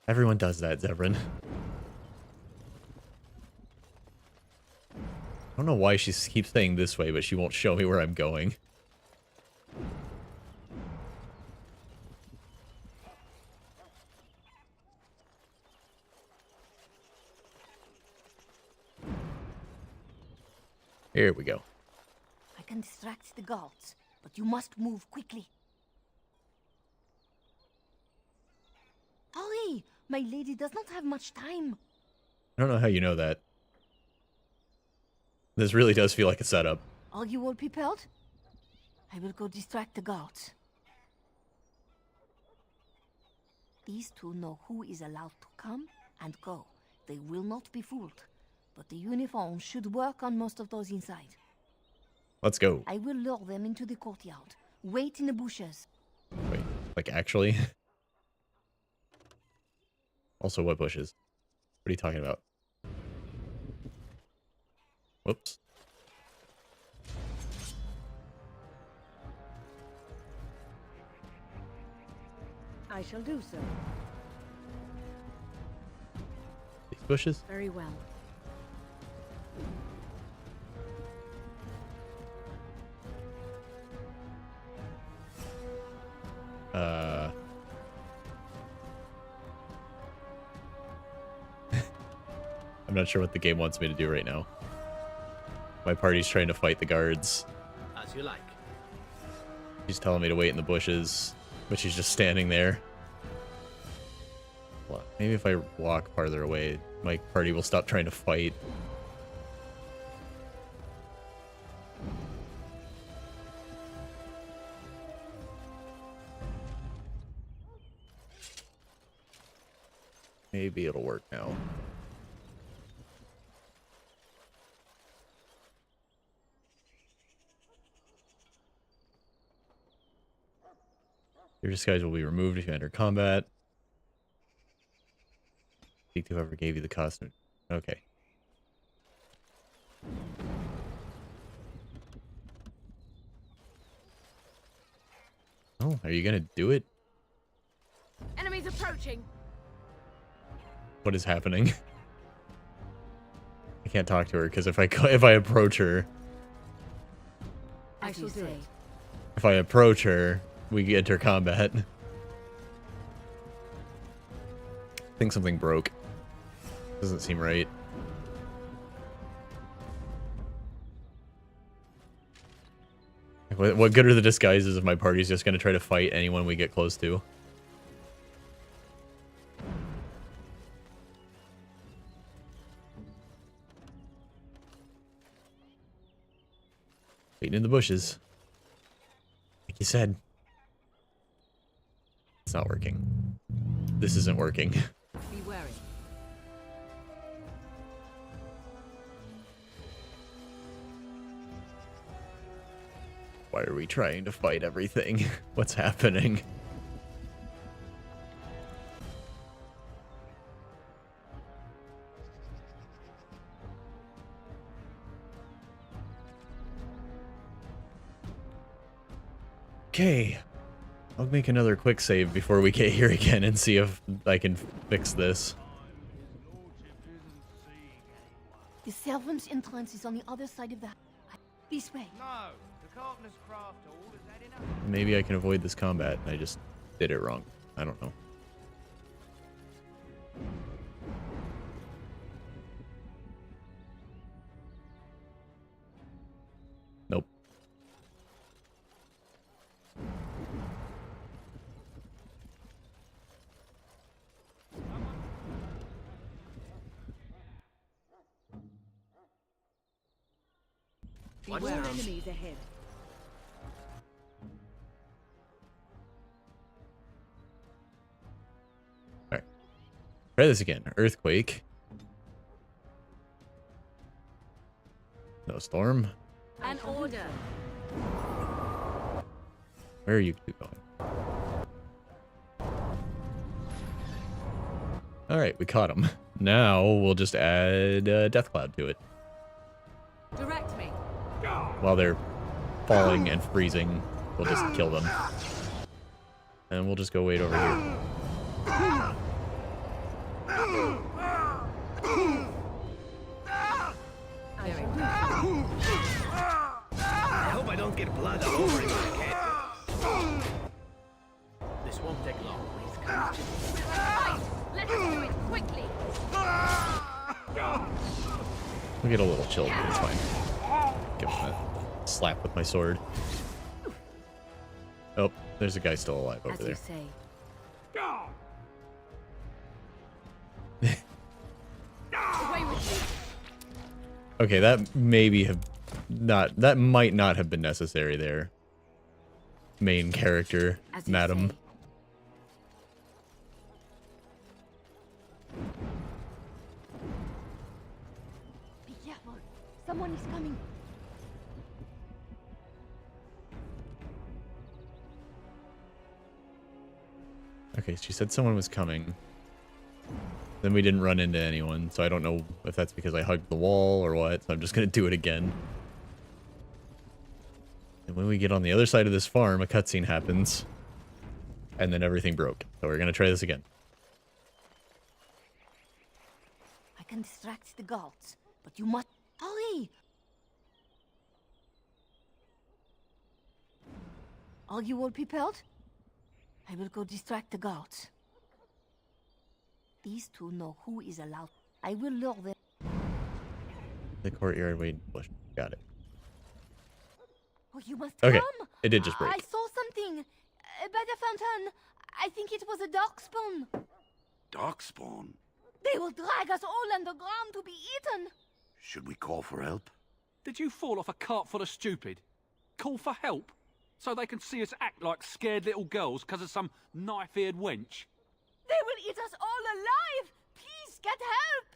A: Everyone does that, Zevran. I don't know why she keeps saying this way, but she won't show me where I'm going. Here we go.
L: I can distract the guards, but you must move quickly. Hurry! My lady does not have much time.
A: I don't know how you know that. This really does feel like a setup.
L: Are you all prepared? I will go distract the guards. These two know who is allowed to come and go. They will not be fooled. But the uniform should work on most of those inside.
A: Let's go.
L: I will lure them into the courtyard. Wait in the bushes.
A: Wait, like actually? Also, what bushes? What are you talking about? Whoops.
N: I shall do so.
A: These bushes?
N: Very well.
A: I'm not sure what the game wants me to do right now. My party's trying to fight the guards.
I: As you like.
A: She's telling me to wait in the bushes, but she's just standing there. Well, maybe if I walk farther away, my party will stop trying to fight. Maybe it'll work now. Your disguise will be removed if you enter combat. Speak to whoever gave you the costume. Okay. Oh, are you gonna do it?
L: Enemies approaching.
A: What is happening? I can't talk to her because if I approach her,
L: I shall do it.
A: if I approach her, we enter combat. I think something broke. Doesn't seem right. What good are the disguises if my party's just gonna try to fight anyone we get close to? Waiting in the bushes. Like you said. It's not working. This isn't working.
N: Be wary.
A: Why are we trying to fight everything? What's happening? Okay. I'll make another quick save before we get here again and see if I can fix this.
L: The servants' entrance is on the other side of the house. This way.
P: No, the carpenter's craft hall is had enough.
A: Maybe I can avoid this combat. I just did it wrong. I don't know. Nope.
N: More enemies ahead.
A: Alright. Try this again. Earthquake. No storm.
N: An order.
A: Where are you two going? Alright, we caught him. Now we'll just add Death Cloud to it.
N: Direct me.
A: while they're falling and freezing, we'll just kill them. And we'll just go wait over here.
I: I hope I don't get blood all over him. This won't take long.
L: Right, let's do it quickly.
A: We'll get a little chilled, but it's fine. Give him a slap with my sword. Oh, there's a guy still alive over there.
L: Away with you.
A: Okay, that might not have been necessary there. Main character, madam.
L: Be careful. Someone is coming.
A: Okay, she said someone was coming. Then we didn't run into anyone, so I don't know if that's because I hugged the wall or what, so I'm just gonna do it again. And when we get on the other side of this farm, a cutscene happens. And then everything broke. So we're gonna try this again.
L: I can distract the guards, but you must hurry. Are you all prepared? I will go distract the guards. These two know who is allowed. I will lure them.
A: The courtyard waiting bush. Got it.
L: Oh, you must
A: Okay,
L: come.
A: it did just break.
L: I saw something by the fountain. I think it was a darkspawn.
H: Darkspawn?
L: They will drag us all underground to be eaten.
H: Should we call for help?
Q: Did you fall off a cart full of stupid? Call for help? So they can see us act like scared little girls because of some knife-eared wench?
L: They will eat us all alive. Please get help.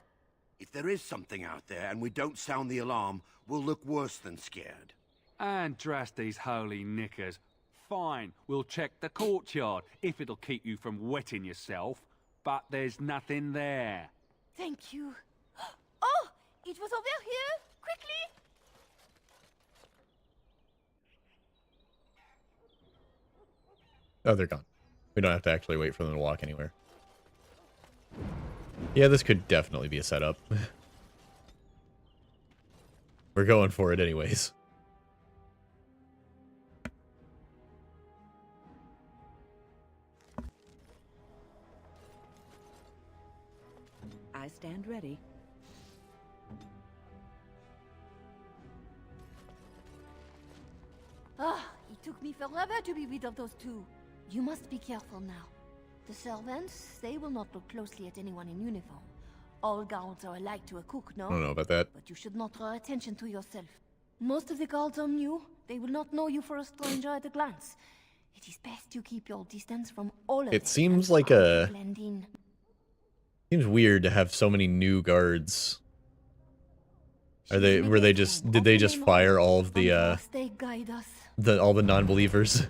H: If there is something out there and we don't sound the alarm, we'll look worse than scared.
Q: Andraste's holy knickers. Fine, we'll check the courtyard, if it'll keep you from wetting yourself. But there's nothing there.
L: Thank you. Oh, it was over here. Quickly.
A: Oh, they're gone. We don't have to actually wait for them to walk anywhere. Yeah, this could definitely be a setup. We're going for it anyways.
N: I stand ready.
L: Ah, it took me forever to be rid of those two. You must be careful now. The servants, they will not look closely at anyone in uniform. All guards are alike to a cook, no?
A: I don't know about that.
L: But you should not draw attention to yourself. Most of the guards are new. They will not know you for a stranger at a glance. It is best you keep your distance from all of them.
A: It seems like a...
L: Blend in.
A: Seems weird to have so many new guards. Are they... Were they just... Did they just fire all of the,
L: They guide us.
A: all the non-believers?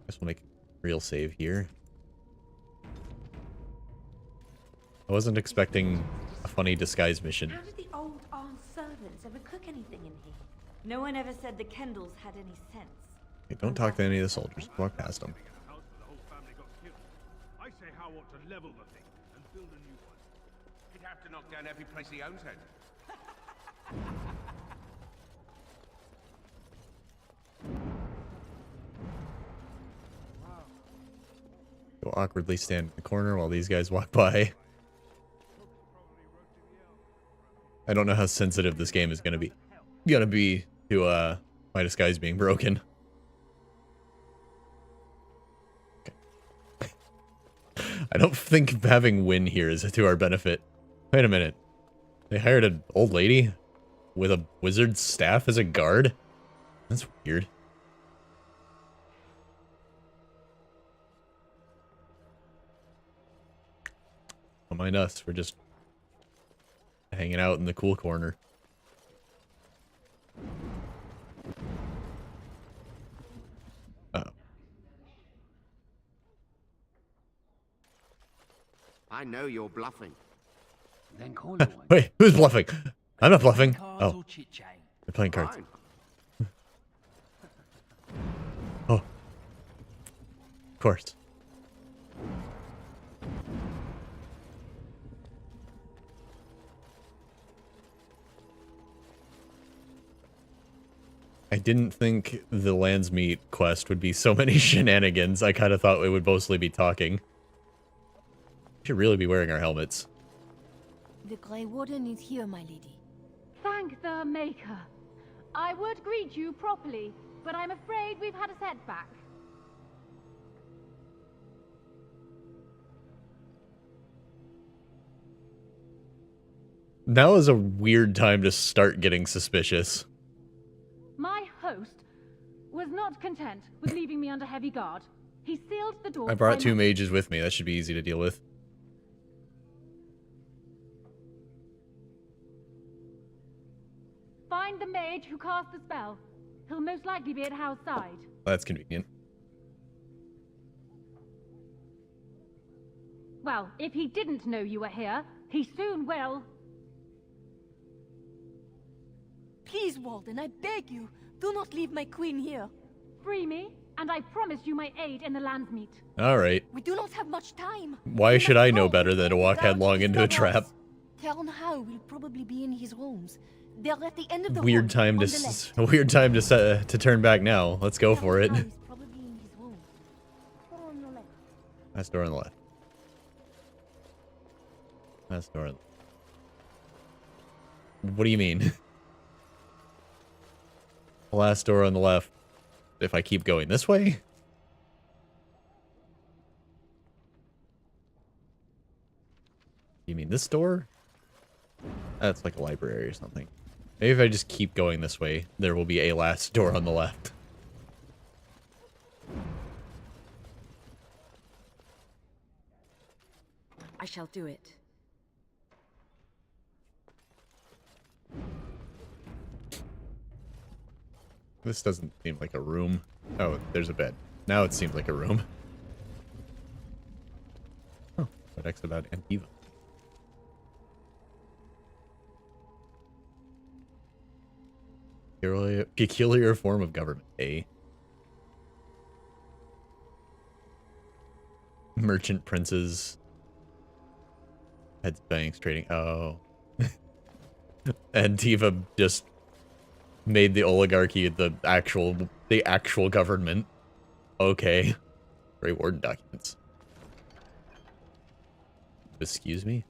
A: Guess we'll make a real save here. I wasn't expecting a funny disguise mission.
J: How did the old armed servants ever cook anything in here? No one ever said the Kendalls had any sense.
A: Okay, don't talk to any of the soldiers. Walk past them.
C: I say how ought to level the thing and build a new one. He'd have to knock down every place he owns then.
A: Go awkwardly stand in the corner while these guys walk by. I don't know how sensitive this game is gonna be to my disguise being broken. Okay. I don't think having Wynne here is to our benefit. Wait a minute. They hired an old lady with a wizard's staff as a guard? That's weird. Don't mind us, we're just hanging out in the cool corner. Uh-oh.
R: I know you're bluffing.
K: Then call it one.
A: Wait, who's bluffing? I'm not bluffing. Oh. They're playing cards. Oh. Of course. I didn't think the Landsmeet quest would be so many shenanigans. I kind of thought it would mostly be talking. We should really be wearing our helmets.
L: The Grey Warden is here, my lady.
R: Thank the Maker. I would greet you properly, but I'm afraid we've had a setback.
A: Now is a weird time to start getting suspicious.
R: My host was not content with leaving me under heavy guard. He sealed the door.
A: I brought 2 mages with me. That should be easy to deal with.
R: Find the mage who cast the spell. He'll most likely be at Howe's side.
A: That's convenient.
R: Well, if he didn't know you were here, he soon will.
L: Please, Walden, I beg you, do not leave my queen here.
R: Free me, and I promise you my aid in the Landsmeet.
A: Alright.
L: We do not have much time.
A: Why should I know better than to walk headlong into a trap?
L: Cairn Howe will probably be in his rooms. They're at the end of the
A: Weird
L: hall,
A: time
L: on
A: to
L: the left.
A: weird time to turn back now. Let's go for it.
L: Probably in his room. On your left.
A: Last door on the left. Last door on the... What do you mean? Last door on the left. If I keep going this way? You mean this door? That's like a library or something. Maybe if I just keep going this way, there will be a last door on the left.
N: I shall do it.
A: This doesn't seem like a room. Oh, there's a bed. Now it seems like a room. Oh, Codex about Antiva. Peculiar form of government, eh? Merchant princes. Heads banks trading. Oh. Antiva just made the oligarchy the actual government. Okay. Grey Warden documents. Excuse me?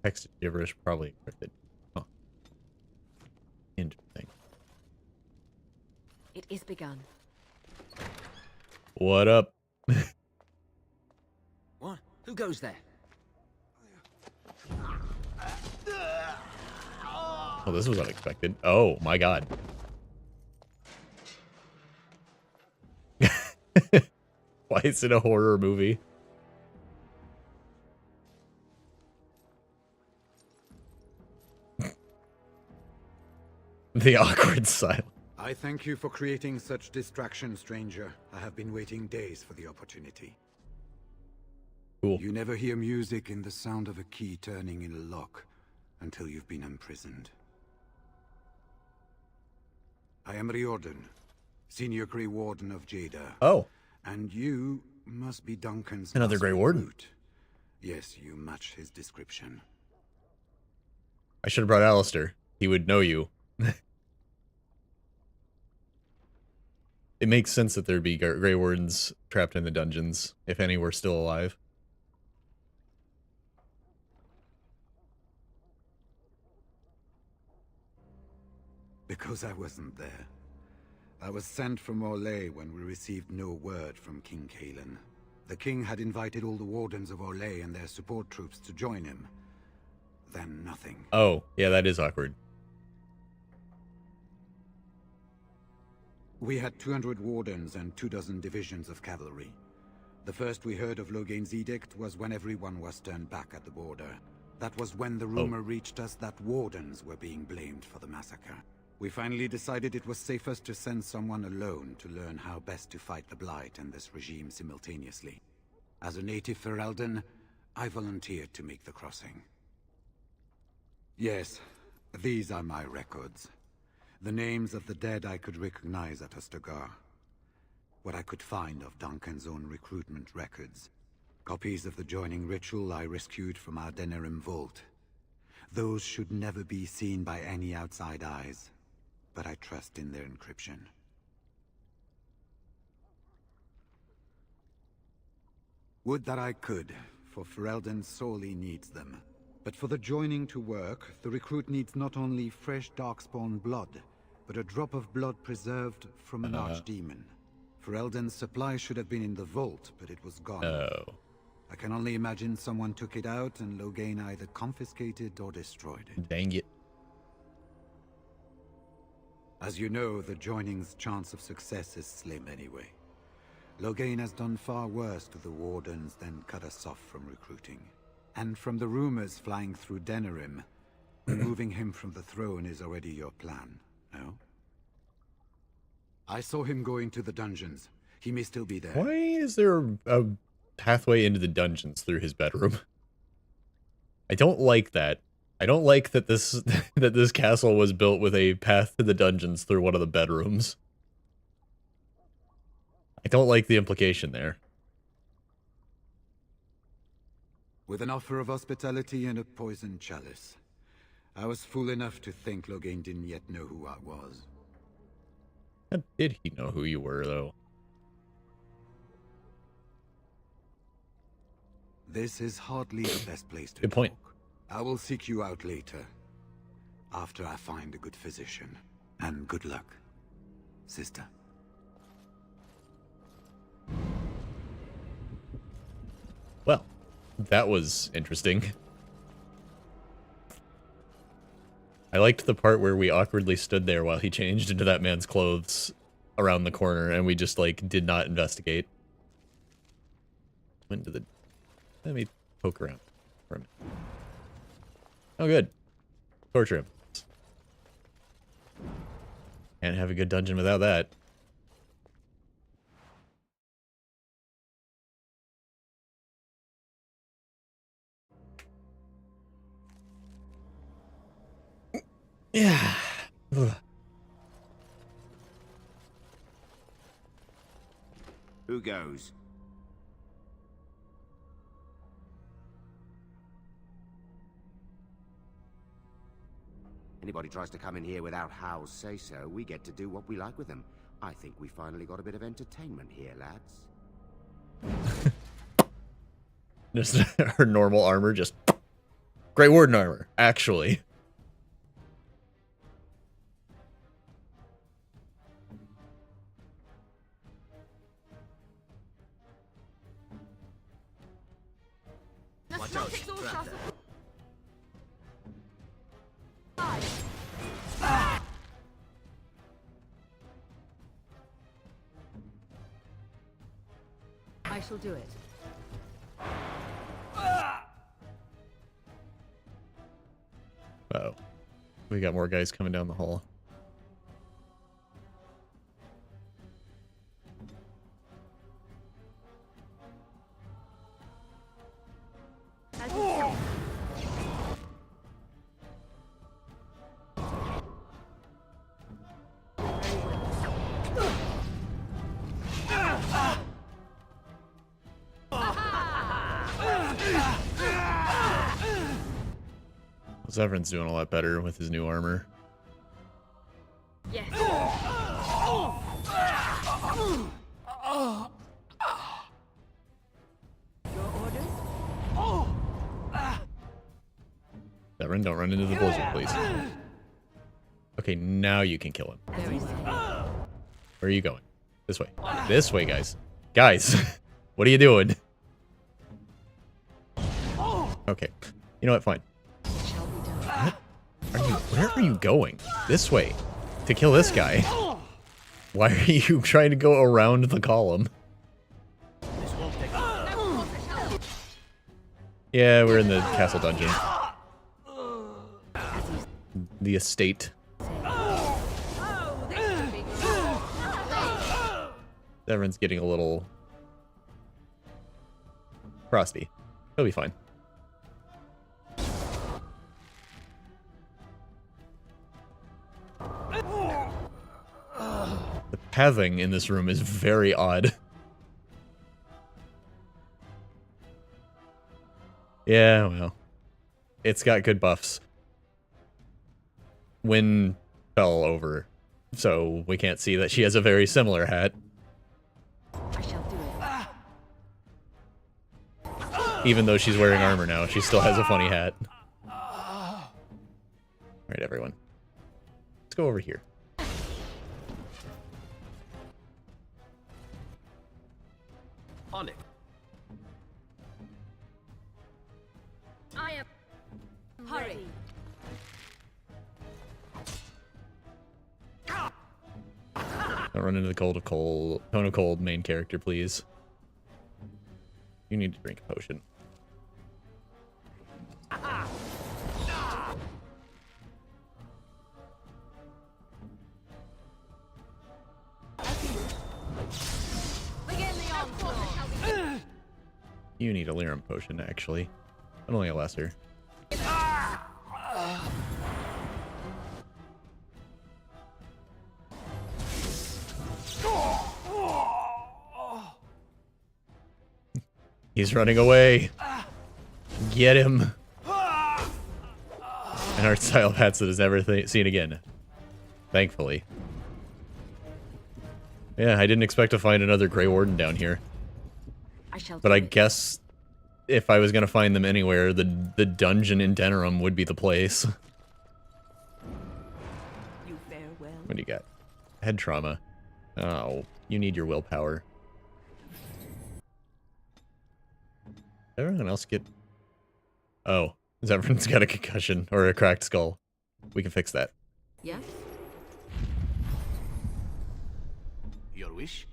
A: Text gibberish, probably encrypted. Huh. Interesting.
N: It is begun.
A: What up?
O: What? Who goes there?
A: Oh, this was unexpected. Oh my god. Why is it a horror movie? The awkward silence.
S: I thank you for creating such distraction, stranger. I have been waiting days for the opportunity.
A: Cool.
S: You never hear music in the sound of a key turning in a lock until you've been imprisoned. I am Riordan, Senior Grey Warden of Jada.
A: Oh.
S: And you must be Duncan's
A: Another Grey Warden.
S: recruit. Yes, you match his description.
A: I should have brought Alistair. He would know you. It makes sense that there'd be Grey Wardens trapped in the dungeons, if any were still alive.
S: Because I wasn't there. I was sent from Orlais when we received no word from King Cailan. The king had invited all the wardens of Orlais and their support troops to join him. Then nothing.
A: Oh, yeah, that is awkward.
S: We had 200 wardens and 24 divisions of cavalry. The first we heard of Loghain's edict was when everyone was turned back at the border. That was when the rumor reached us that wardens were being blamed for the massacre. We finally decided it was safest to send someone alone to learn how best to fight the Blight and this regime simultaneously. As a native Ferelden, I volunteered to make the crossing. Yes, these are my records. The names of the dead I could recognize at Ostagar. What I could find of Duncan's own recruitment records. Copies of the joining ritual I rescued from our Denerim vault. Those should never be seen by any outside eyes, but I trust in their encryption. Would that I could, for Ferelden sorely needs them. But for the joining to work, the recruit needs not only fresh Darkspawn blood, but a drop of blood preserved from an archdemon. Ferelden's supply should have been in the vault, but it was gone.
A: Oh.
S: I can only imagine someone took it out and Loghain either confiscated or destroyed it.
A: Dang it.
S: As you know, the joining's chance of success is slim anyway. Loghain has done far worse to the Wardens than cut us off from recruiting. And from the rumors flying through Denerim, removing him from the throne is already your plan, no? I saw him go into the dungeons. He may still be there.
A: Why is there a pathway into the dungeons through his bedroom? I don't like that. I don't like that this that this castle was built with a path to the dungeons through one of the bedrooms. I don't like the implication there.
S: With an offer of hospitality and a poisoned chalice. I was fool enough to think Loghain didn't yet know who I was.
A: How did he know who you were, though?
S: This is hardly the best place to
A: Good point.
S: talk. I will seek you out later. After I find a good physician. And good luck, sister.
A: Well, that was interesting. I liked the part where we awkwardly stood there while he changed into that man's clothes around the corner and we just, like, did not investigate. Went to the... Let me poke around for a minute. Oh, good. Torture him. Can't have a good dungeon without that. Yeah. Ugh.
T: Who goes? Anybody tries to come in here without Hal's say-so, we get to do what we like with them. I think we finally got a bit of entertainment here, lads.
A: Just her normal armor, just... Grey Warden armor, actually.
L: Watch out, I shall do it.
A: Uh-oh. We got more guys coming down the hall. Zevran's doing a lot better with his new armor.
L: Yes. Your orders?
A: Zevran, don't run into the blizzard, please. Okay, now you can kill him. Where are you going? This way. This way, guys. Guys, what are you doing? Okay. You know what? Fine. Where are you going? This way. To kill this guy. Why are you trying to go around the column? Yeah, we're in the castle dungeon. The estate. Everyone's getting a little frosty. He'll be fine. The pathing in this room is very odd. Yeah, well, it's got good buffs. Wind fell over, so we can't see that she has a very similar hat.
F: I shall do it.
A: Even though she's wearing armor now, she still has a funny hat. Alright, everyone. Let's go over here.
I: On it.
F: I am. Hurry.
A: Don't run into the Cone of Cold main character, please. You need to drink a potion. You need a Lyrum potion, actually. But only a lesser. He's running away. Get him. An art style of hats that is never seen again. Thankfully. Yeah, I didn't expect to find another Grey Warden down here. But I guess if I was going to find them anywhere, the dungeon in Denerim would be the place.
N: You fare well.
A: What do you got? Head trauma. Oh, you need your willpower. Did everyone else get... Oh, everyone's got a concussion or a cracked skull. We can fix that.
F: Yeah?
B: Your wish?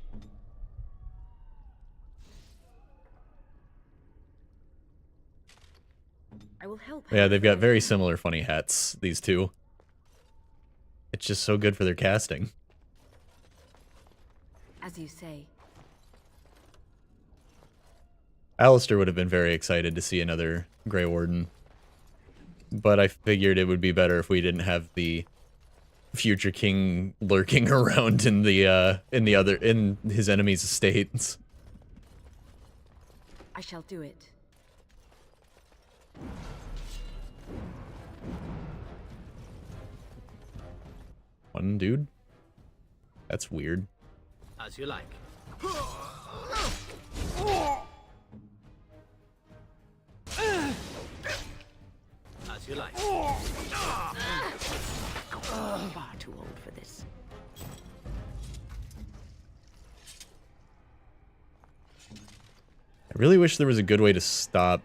N: I will help.
A: Yeah, they've got very similar funny hats, these two. It's just so good for their casting.
F: As you say.
A: Alistair would have been very excited to see another Grey Warden. But I figured it would be better if we didn't have the future king lurking around in his enemy's estates.
F: I shall do it.
A: One dude? That's weird.
I: As you like. As you like.
N: Far too old for this.
A: I really wish there was a good way to stop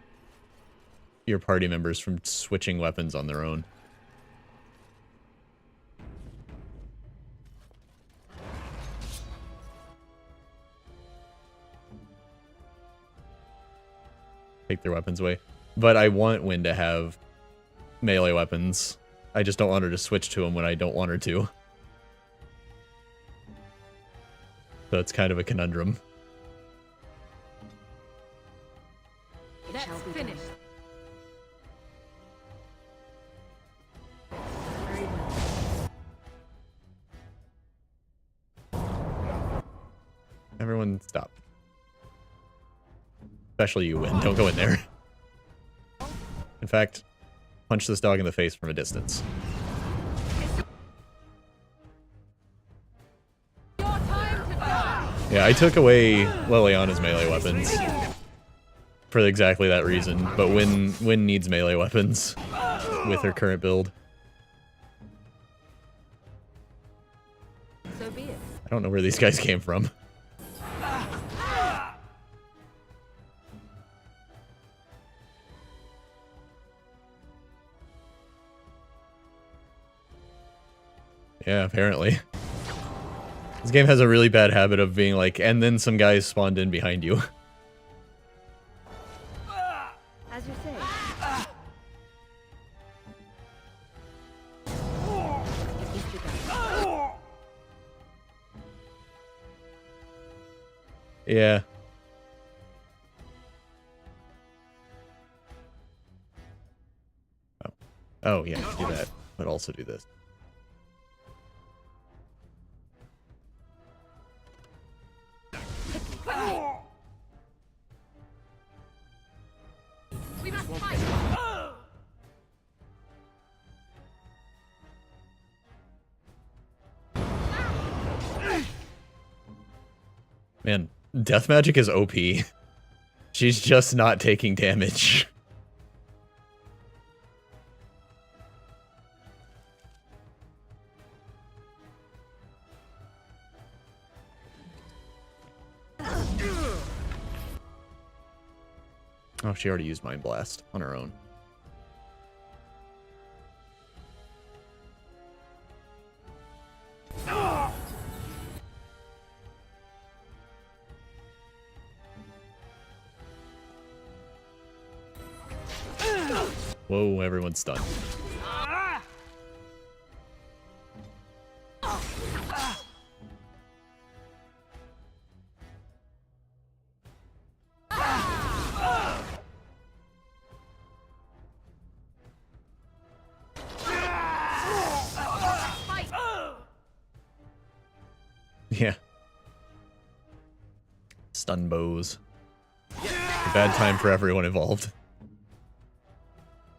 A: your party members from switching weapons on their own. Take their weapons away. But I want Wynn to have melee weapons. I just don't want her to switch to them when I don't want her to. So it's kind of a conundrum.
F: That's finished. Very well.
A: Everyone stop. Especially you, Wynn. Don't go in there. In fact, punch this dog in the face from a distance. Yeah, I took away Liliana's melee weapons for exactly that reason, but Wynn needs melee weapons with her current build.
F: So be it.
A: I don't know where these guys came from. Yeah, apparently. This game has a really bad habit of being like, and then some guys spawned in behind you.
F: As you say.
A: Yeah. Oh, yeah, do that, but also do this.
L: We must fight!
A: Man, death magic is OP. She's just not taking damage. Oh, she already used Mind Blast on her own. Whoa, everyone's stunned. Yeah. Stun bows. A bad time for everyone involved.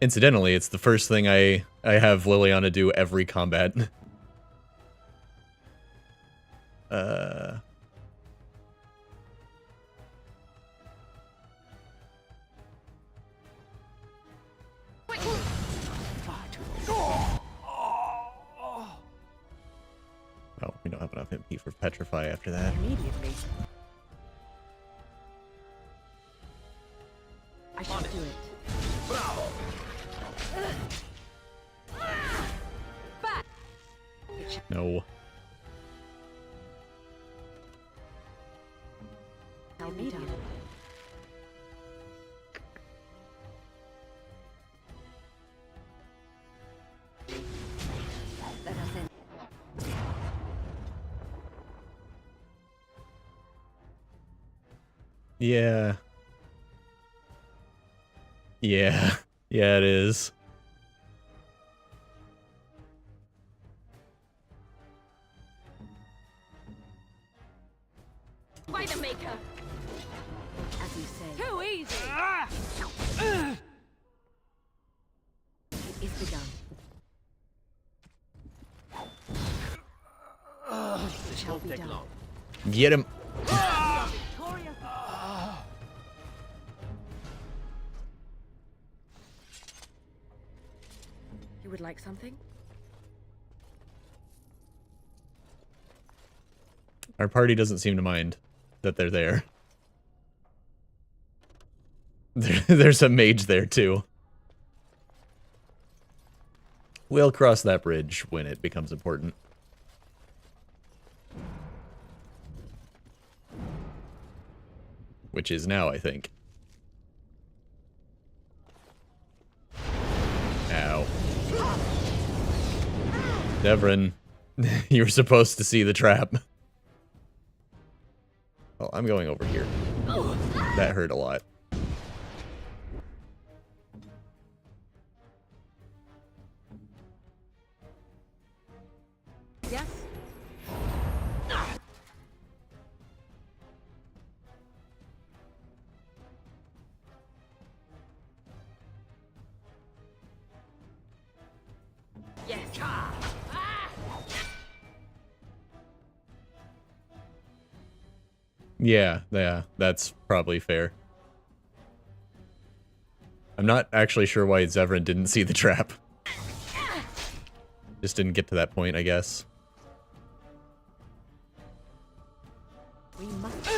A: Incidentally, it's the first thing I have Liliana do every combat. Oh, we don't have enough MP for Petrify after that.
N: Immediately. I should do it.
A: No.
N: I'll be done. Let us in.
A: Yeah. Yeah. Yeah, it is.
L: By the Maker!
N: As you say.
L: Too easy!
N: It is begun.
I: This won't take long.
A: Get him.
N: You would like something?
A: Our party doesn't seem to mind that they're there. There's a mage there too. We'll cross that bridge when it becomes important. Which is now, I think. Ow. Devrin, you were supposed to see the trap. Well, I'm going over here. That hurt a lot.
N: Yes.
L: Yes.
A: Yeah, that's probably fair. I'm not actually sure why Zevran didn't see the trap. Just didn't get to that point, I guess.
N: We must.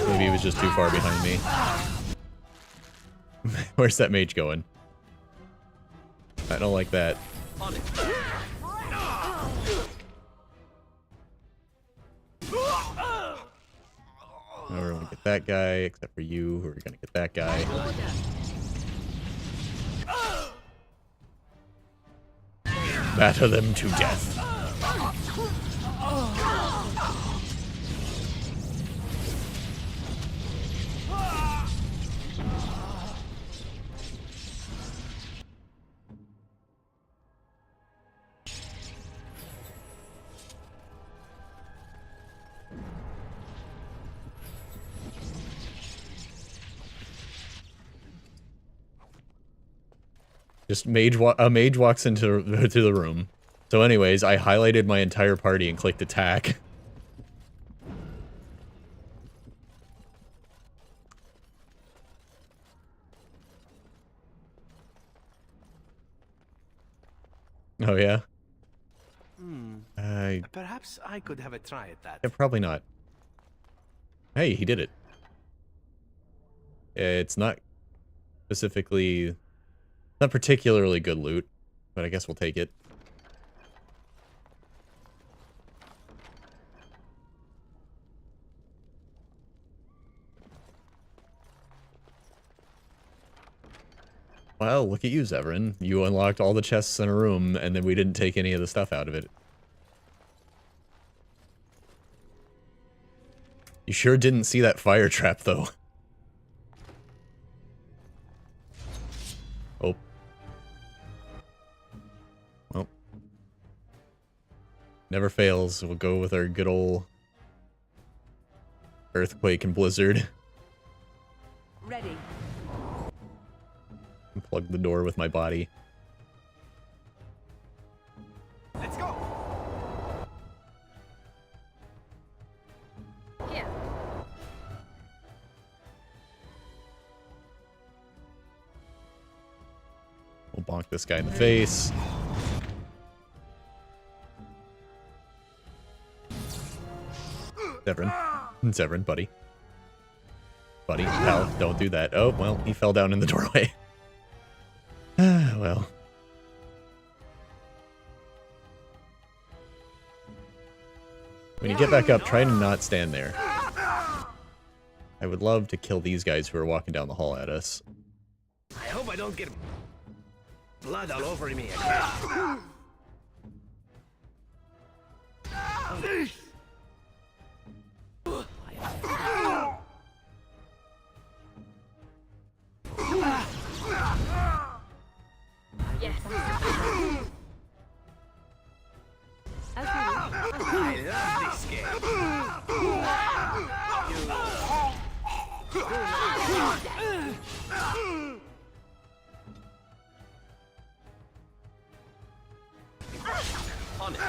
A: Maybe he was just too far behind me. Where's that mage going? I don't like that. Oh, we're gonna get that guy, except for you, who are gonna get that guy. Batter them to death. Just a mage walks into the room. So anyways, I highlighted my entire party and clicked attack. Oh yeah?
I: Perhaps I could have a try at that.
A: Yeah, probably not. Hey, he did it. It's not specifically... not particularly good loot, but I guess we'll take it. Well, look at you, Zevran. You unlocked all the chests in a room, and then we didn't take any of the stuff out of it. You sure didn't see that fire trap, though. Oh. Well. Never fails. We'll go with our good old earthquake and blizzard.
N: Ready.
A: Plug the door with my body.
I: Let's go.
L: Here.
A: We'll bonk this guy in the face. Zevran, buddy. Buddy, pal, don't do that. Oh, well, he fell down in the doorway. Well. When you get back up, try to not stand there. I would love to kill these guys who are walking down the hall at us.
I: I hope I don't get blood all over me again.
L: Yes.
I: I love this game. On it.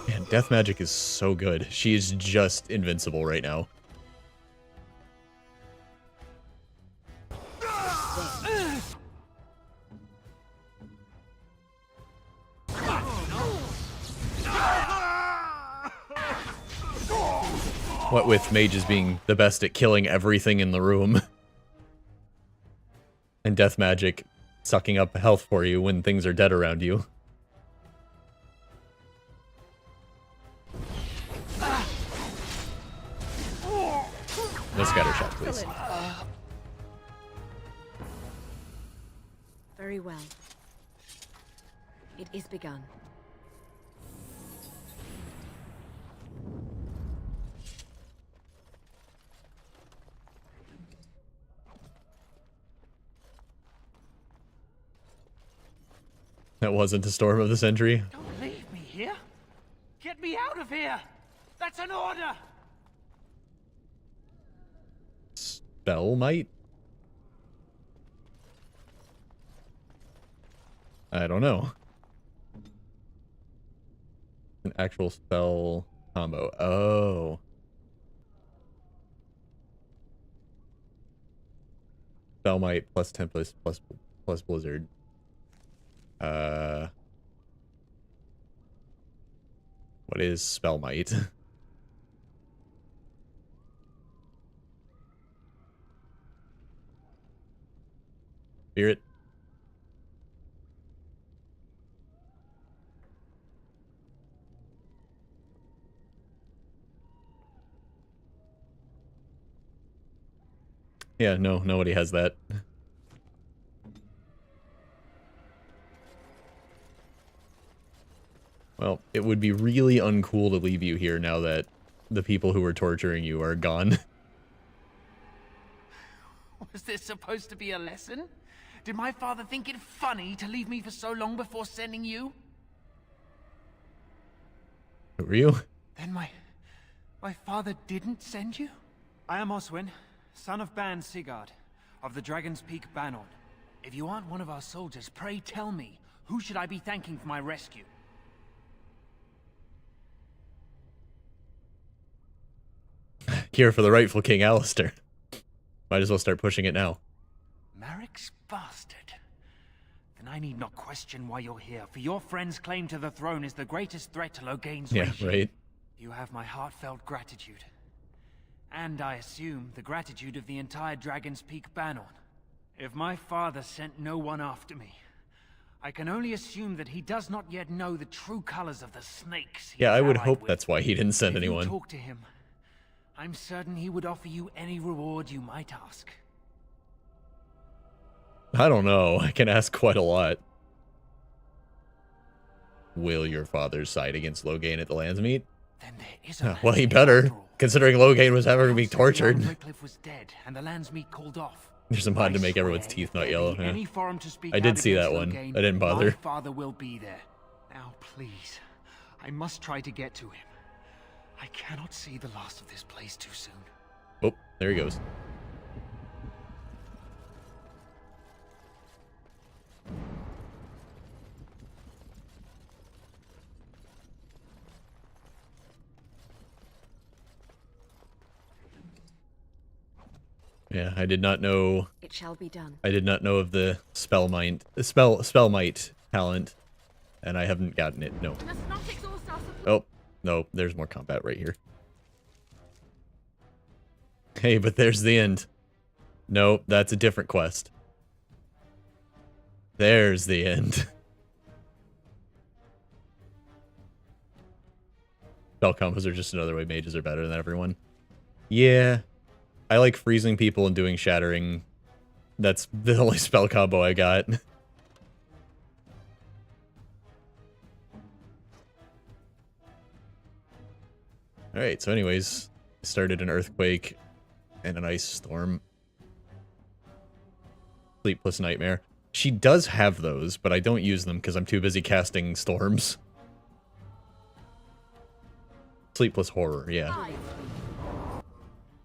A: Man, Death Magic is so good. She is just invincible right now. What with mages being the best at killing everything in the room. And Death Magic sucking up health for you when things are dead around you. No scatter shot, please.
N: Very well. It is begun.
A: That wasn't a storm of the century.
P: Don't leave me here. Get me out of here. That's an order.
A: Spell might? I don't know. An actual spell combo. Oh. Spell might plus Tempest plus Blizzard. What is Spell Might? Spirit? Yeah, no, nobody has that. Well, it would be really uncool to leave you here now that the people who were torturing you are gone.
P: Was this supposed to be a lesson? Did my father think it funny to leave me for so long before sending you?
A: Who were you?
P: Then my father didn't send you?
U: I am Oswin, son of Ban Sigurd, of the Dragon's Peak Banon.
P: If you aren't one of our soldiers, pray tell me, who should I be thanking for my rescue?
A: Here for the rightful King Alistair. Might as well start pushing it now.
P: Merrick's bastard. Then I need not question why you're here, for your friend's claim to the throne is the greatest threat to Loghain's
A: Yeah,
P: regime.
A: right.
P: You have my heartfelt gratitude. And I assume the gratitude of the entire Dragon's Peak Banon. If my father sent no one after me, I can only assume that he does not yet know the true colors of the snakes.
A: Yeah, I would hope that's why he didn't send
P: If you
A: anyone.
P: talk to him, I'm certain he would offer you any reward you might ask.
A: I don't know. I can ask quite a lot. Will your father side against Loghain at the Landsmeet?
P: Then there is a
A: Well, he better, considering Loghain was having me tortured.
P: Wycliffe was dead, and the Landsmeet called off.
A: There's a mod to make everyone's teeth not yellow. Yeah.
P: Any forum to speak
A: I did
P: out
A: see that
P: against
A: one.
P: Loghain,
A: I didn't bother.
P: My father will be there. Now, please, I must try to get to him. I cannot see the last of this place too soon.
A: Oh, there he goes. Yeah, I did not know.
F: It shall be done.
A: I did not know of the Spellmight talent, and I haven't gotten it. No. Oh, no, there's more combat right here. Hey, but there's the end. No, that's a different quest. There's the end. Spell combos are just another way mages are better than everyone. Yeah. I like freezing people and doing shattering. That's the only spell combo I got. Alright, so anyways, started an earthquake and an ice storm. Sleepless Nightmare. She does have those, but I don't use them because I'm too busy casting storms. Sleepless Horror, yeah.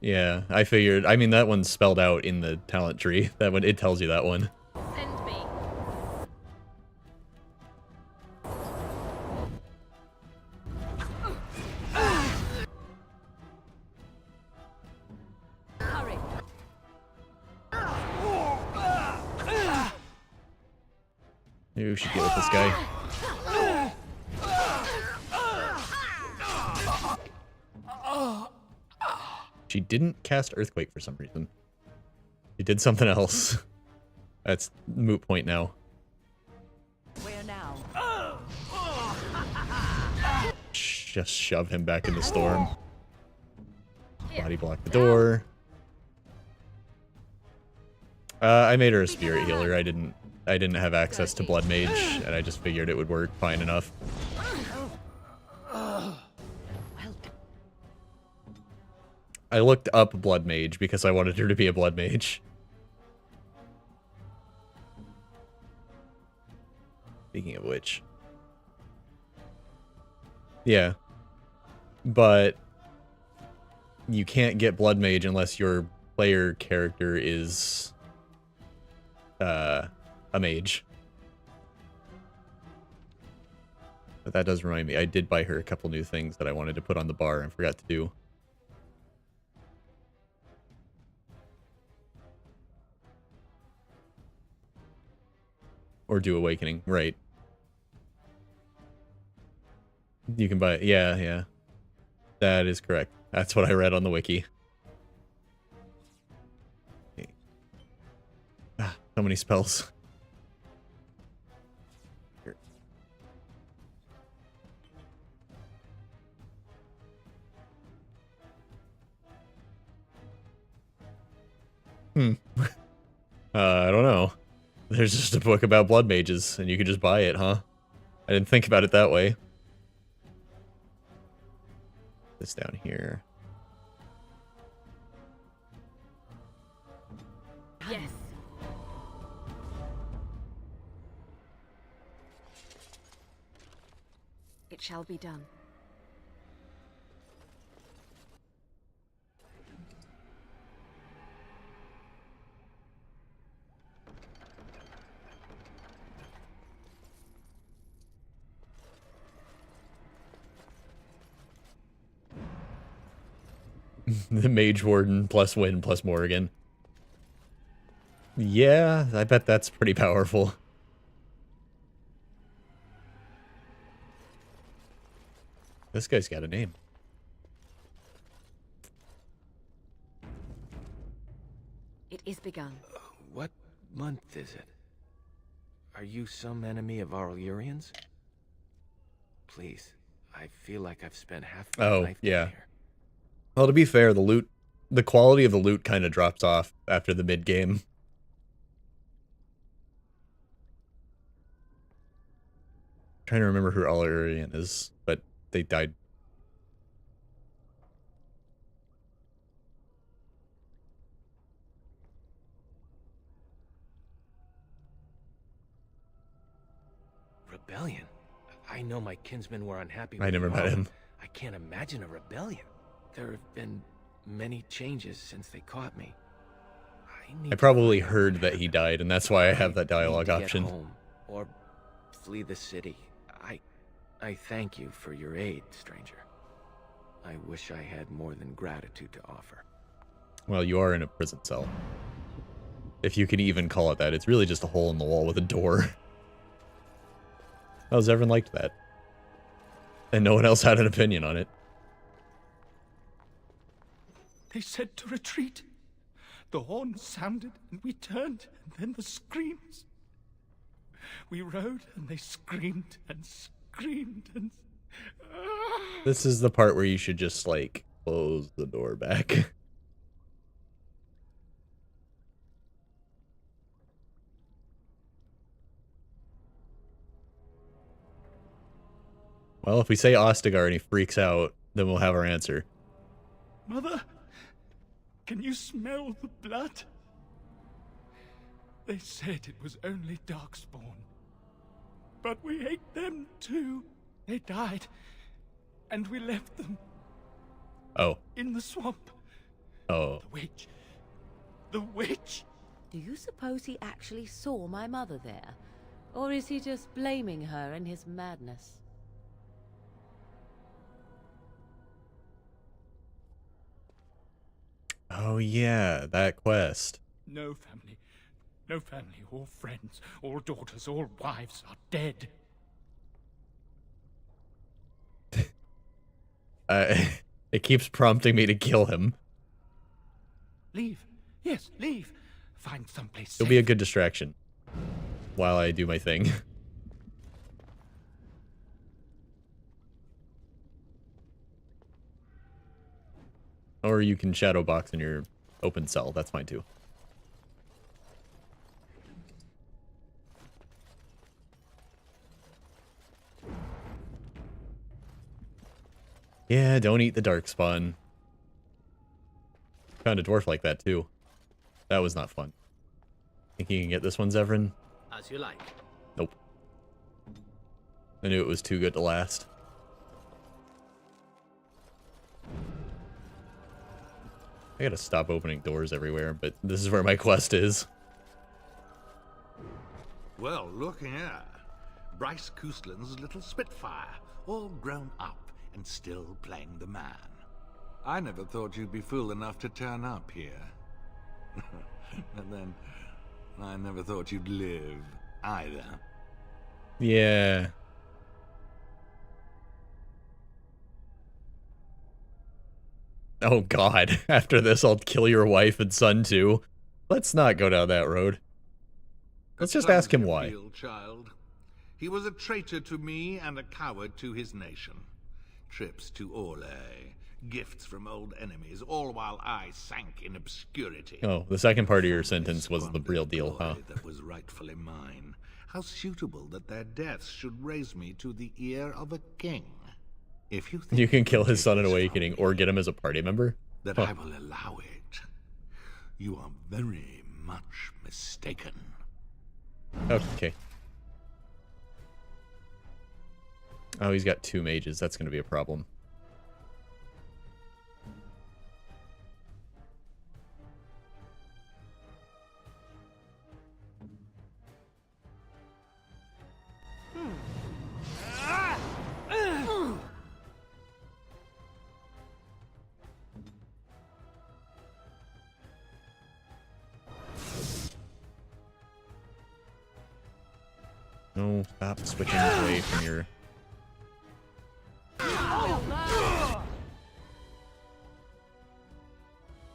A: Yeah, I figured. I mean, that one's spelled out in the talent tree. That one, it tells you that one.
R: Send me.
F: Hurry.
A: Maybe we should get with this guy. She didn't cast Earthquake for some reason. She did something else. That's moot point now.
F: Where now?
A: Just shove him back in the storm. Body block the door. I made her a spirit healer. I didn't have access to Blood Mage, and I just figured it would work fine enough. I looked up Blood Mage because I wanted her to be a Blood Mage. Speaking of which. Yeah. But you can't get Blood Mage unless your player character is a mage. But that does remind me, I did buy her a couple new things that I wanted to put on the bar and forgot to do. Or do Awakening, right. You can buy it. Yeah, yeah. That is correct. That's what I read on the wiki. Okay. Ah, so many spells. Here. I don't know. There's just a book about blood mages, and you could just buy it, huh? I didn't think about it that way. this down here.
F: Yes. It shall be done.
A: The Mage Warden plus Win plus Morrigan. Yeah, I bet that's pretty powerful. This guy's got a name.
F: It is begun.
G: What month is it? Are you some enemy of Aurelians? Please, I feel like I've spent half my life
A: yeah.
G: here.
A: Well, to be fair, the quality of the loot kind of drops off after the mid-game. Trying to remember who Aurelian is, but they died.
G: Rebellion? I know my kinsmen were unhappy
A: I
G: with
A: never met
G: Rome.
A: him.
G: I can't imagine a rebellion. There have been many changes since they caught me.
A: I probably heard that he died, and that's why I have that dialogue
G: Need to get
A: option.
G: home or flee the city. I thank you for your aid, stranger. I wish I had more than gratitude to offer.
A: Well, you are in a prison cell. If you can even call it that. It's really just a hole in the wall with a door. Oh, Zevran liked that. And no one else had an opinion on it.
E: They said to retreat. The horn sounded, and we turned, and then the screams. We rode, and they screamed, and screamed, and...
A: This is the part where you should just, like, close the door back. Well, if we say Ostagar and he freaks out, then we'll have our answer.
E: Mother, can you smell the blood? They said it was only Darkspawn. But we ate them too. They died. And we left them.
A: Oh.
E: In the swamp.
A: Oh.
E: The witch. The witch!
V: Do you suppose he actually saw my mother there? Or is he just blaming her in his madness?
A: Oh yeah, that quest.
E: No family. No family. All friends. All daughters. All wives are dead.
A: It keeps prompting me to kill him.
E: Leave. Yes, leave. Find someplace
A: It'll be a good distraction while I do my thing. Or you can shadow box in your open cell. That's fine too. Yeah, don't eat the darkspawn. Found a dwarf like that too. That was not fun. Think you can get this one, Zevran?
I: As you like.
A: Nope. I knew it was too good to last. I gotta stop opening doors everywhere, but this is where my quest is.
C: Well, look here. Bryce Coustland's little Spitfire, all grown up and still playing the man. I never thought you'd be fool enough to turn up here. And then, I never thought you'd live, either.
A: Yeah. Oh god, after this I'll kill your wife and son too. Let's not go down that road. Let's just ask him why.
C: Real child. He was a traitor to me and a coward to his nation. Trips to Orlais, gifts from old enemies, all while I sank in obscurity.
A: Oh, the second part of your sentence was the real deal, huh?
C: That was rightfully mine. How suitable that their deaths should raise me to the ear of a king. If you think
A: You can kill his son in Awakening or get him as a party member?
C: that
A: Huh.
C: I will allow it, you are very much mistaken.
A: Okay. Oh, he's got 2 mages. That's going to be a problem. No, stop switching away from your...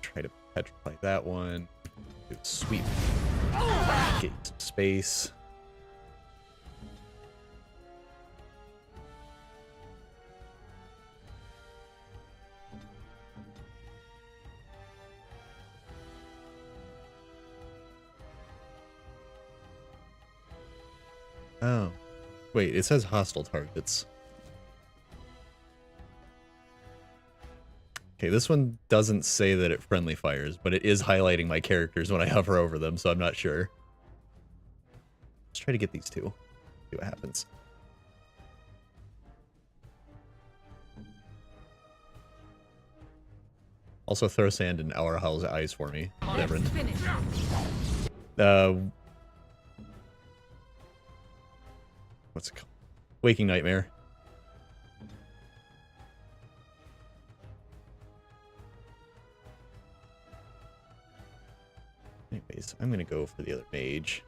A: Try to petrify that one. Do sweep. Get some space. Oh. Wait, it says hostile targets. Okay, this one doesn't say that it friendly fires, but it is highlighting my characters when I hover over them, so I'm not sure. Let's try to get these 2. See what happens. Also throw sand in Aurhal's eyes for me, Devin. What's it called? Waking Nightmare. Anyways, I'm gonna go for the other mage.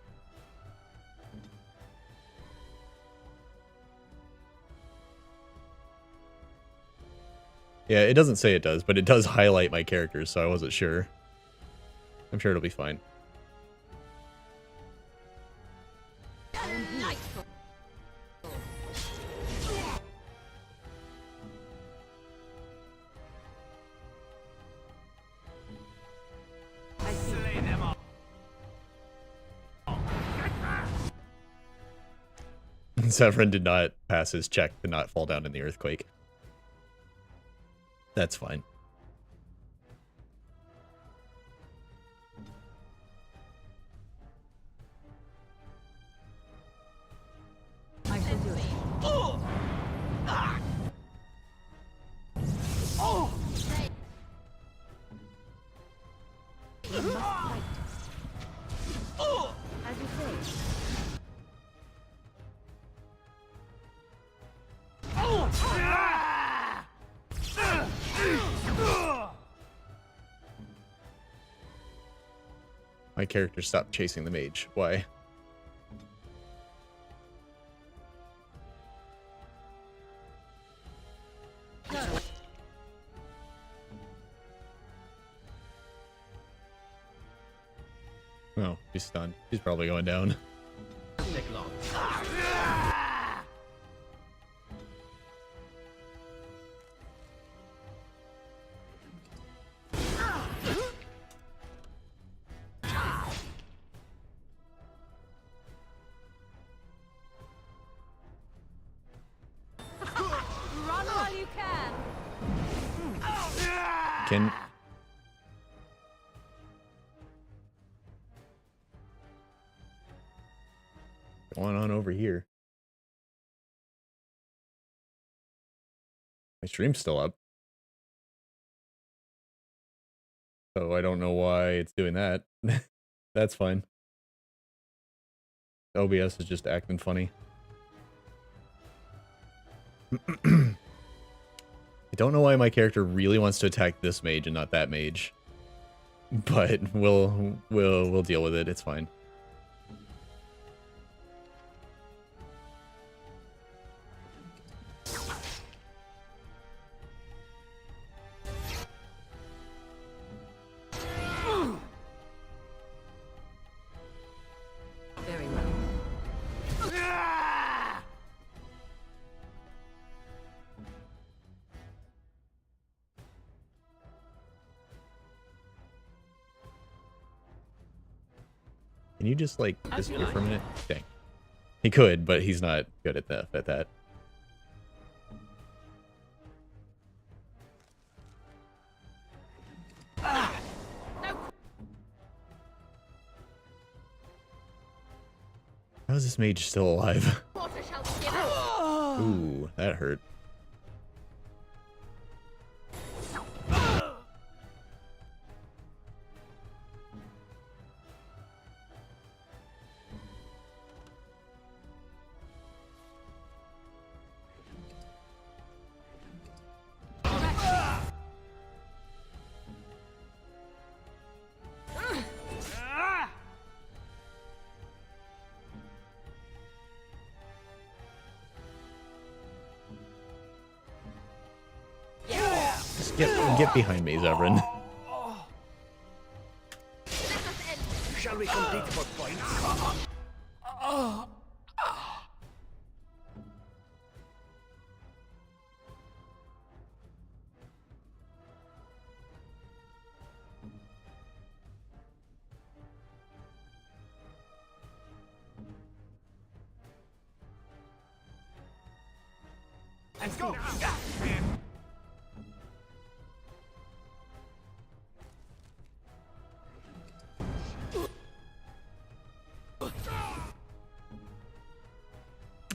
A: Yeah, it doesn't say it does, but it does highlight my characters, so I wasn't sure. I'm sure it'll be fine. Severin did not pass his check to not fall down in the earthquake. That's fine.
L: I shall do it. We must fight. As you say.
A: My character stopped chasing the mage. Why? Oh, he's stunned. He's probably going down.
L: Run while you can.
A: Can... Going on over here. My stream's still up. So I don't know why it's doing that. That's fine. OBS is just acting funny. I don't know why my character really wants to attack this mage and not that mage. But we'll deal with it. It's fine.
L: Very well.
A: Can you just like disappear for a minute? Dang. He could, but he's not good at that. How is this mage still alive? Ooh, that hurt. Get behind me, Zevran.
I: Shall we complete for points?
E: Let's go!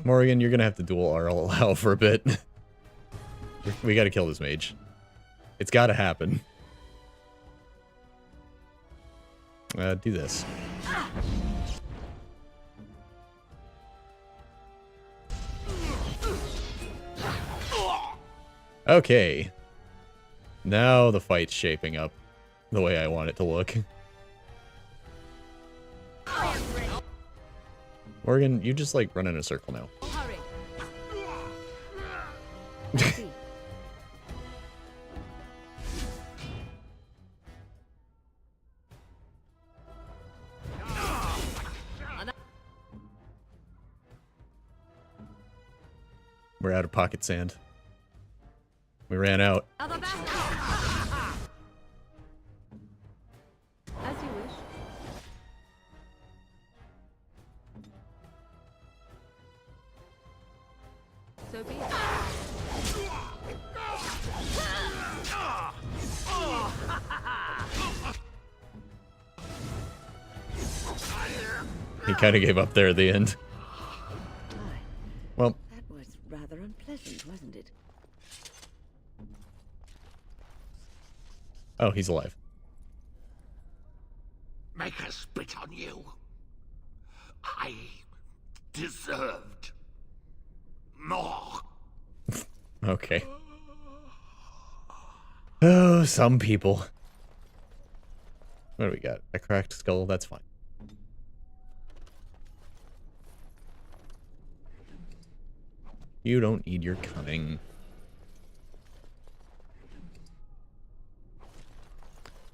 A: Morgan, you're gonna have to dual RLL for a bit. We gotta kill this mage. It's gotta happen. Do this. Okay. Now the fight's shaping up the way I want it to look. Morgan, you just like run in a circle now. We're out of pocket sand. We ran out.
V: As you wish. So be it.
A: He kind of gave up there at the end. Well,
N: that was rather unpleasant, wasn't it?
A: Oh, he's alive.
C: Make her spit on you. I deserved more.
A: Okay. Oh, some people. What do we got? A cracked skull? That's fine. You don't need your cunning.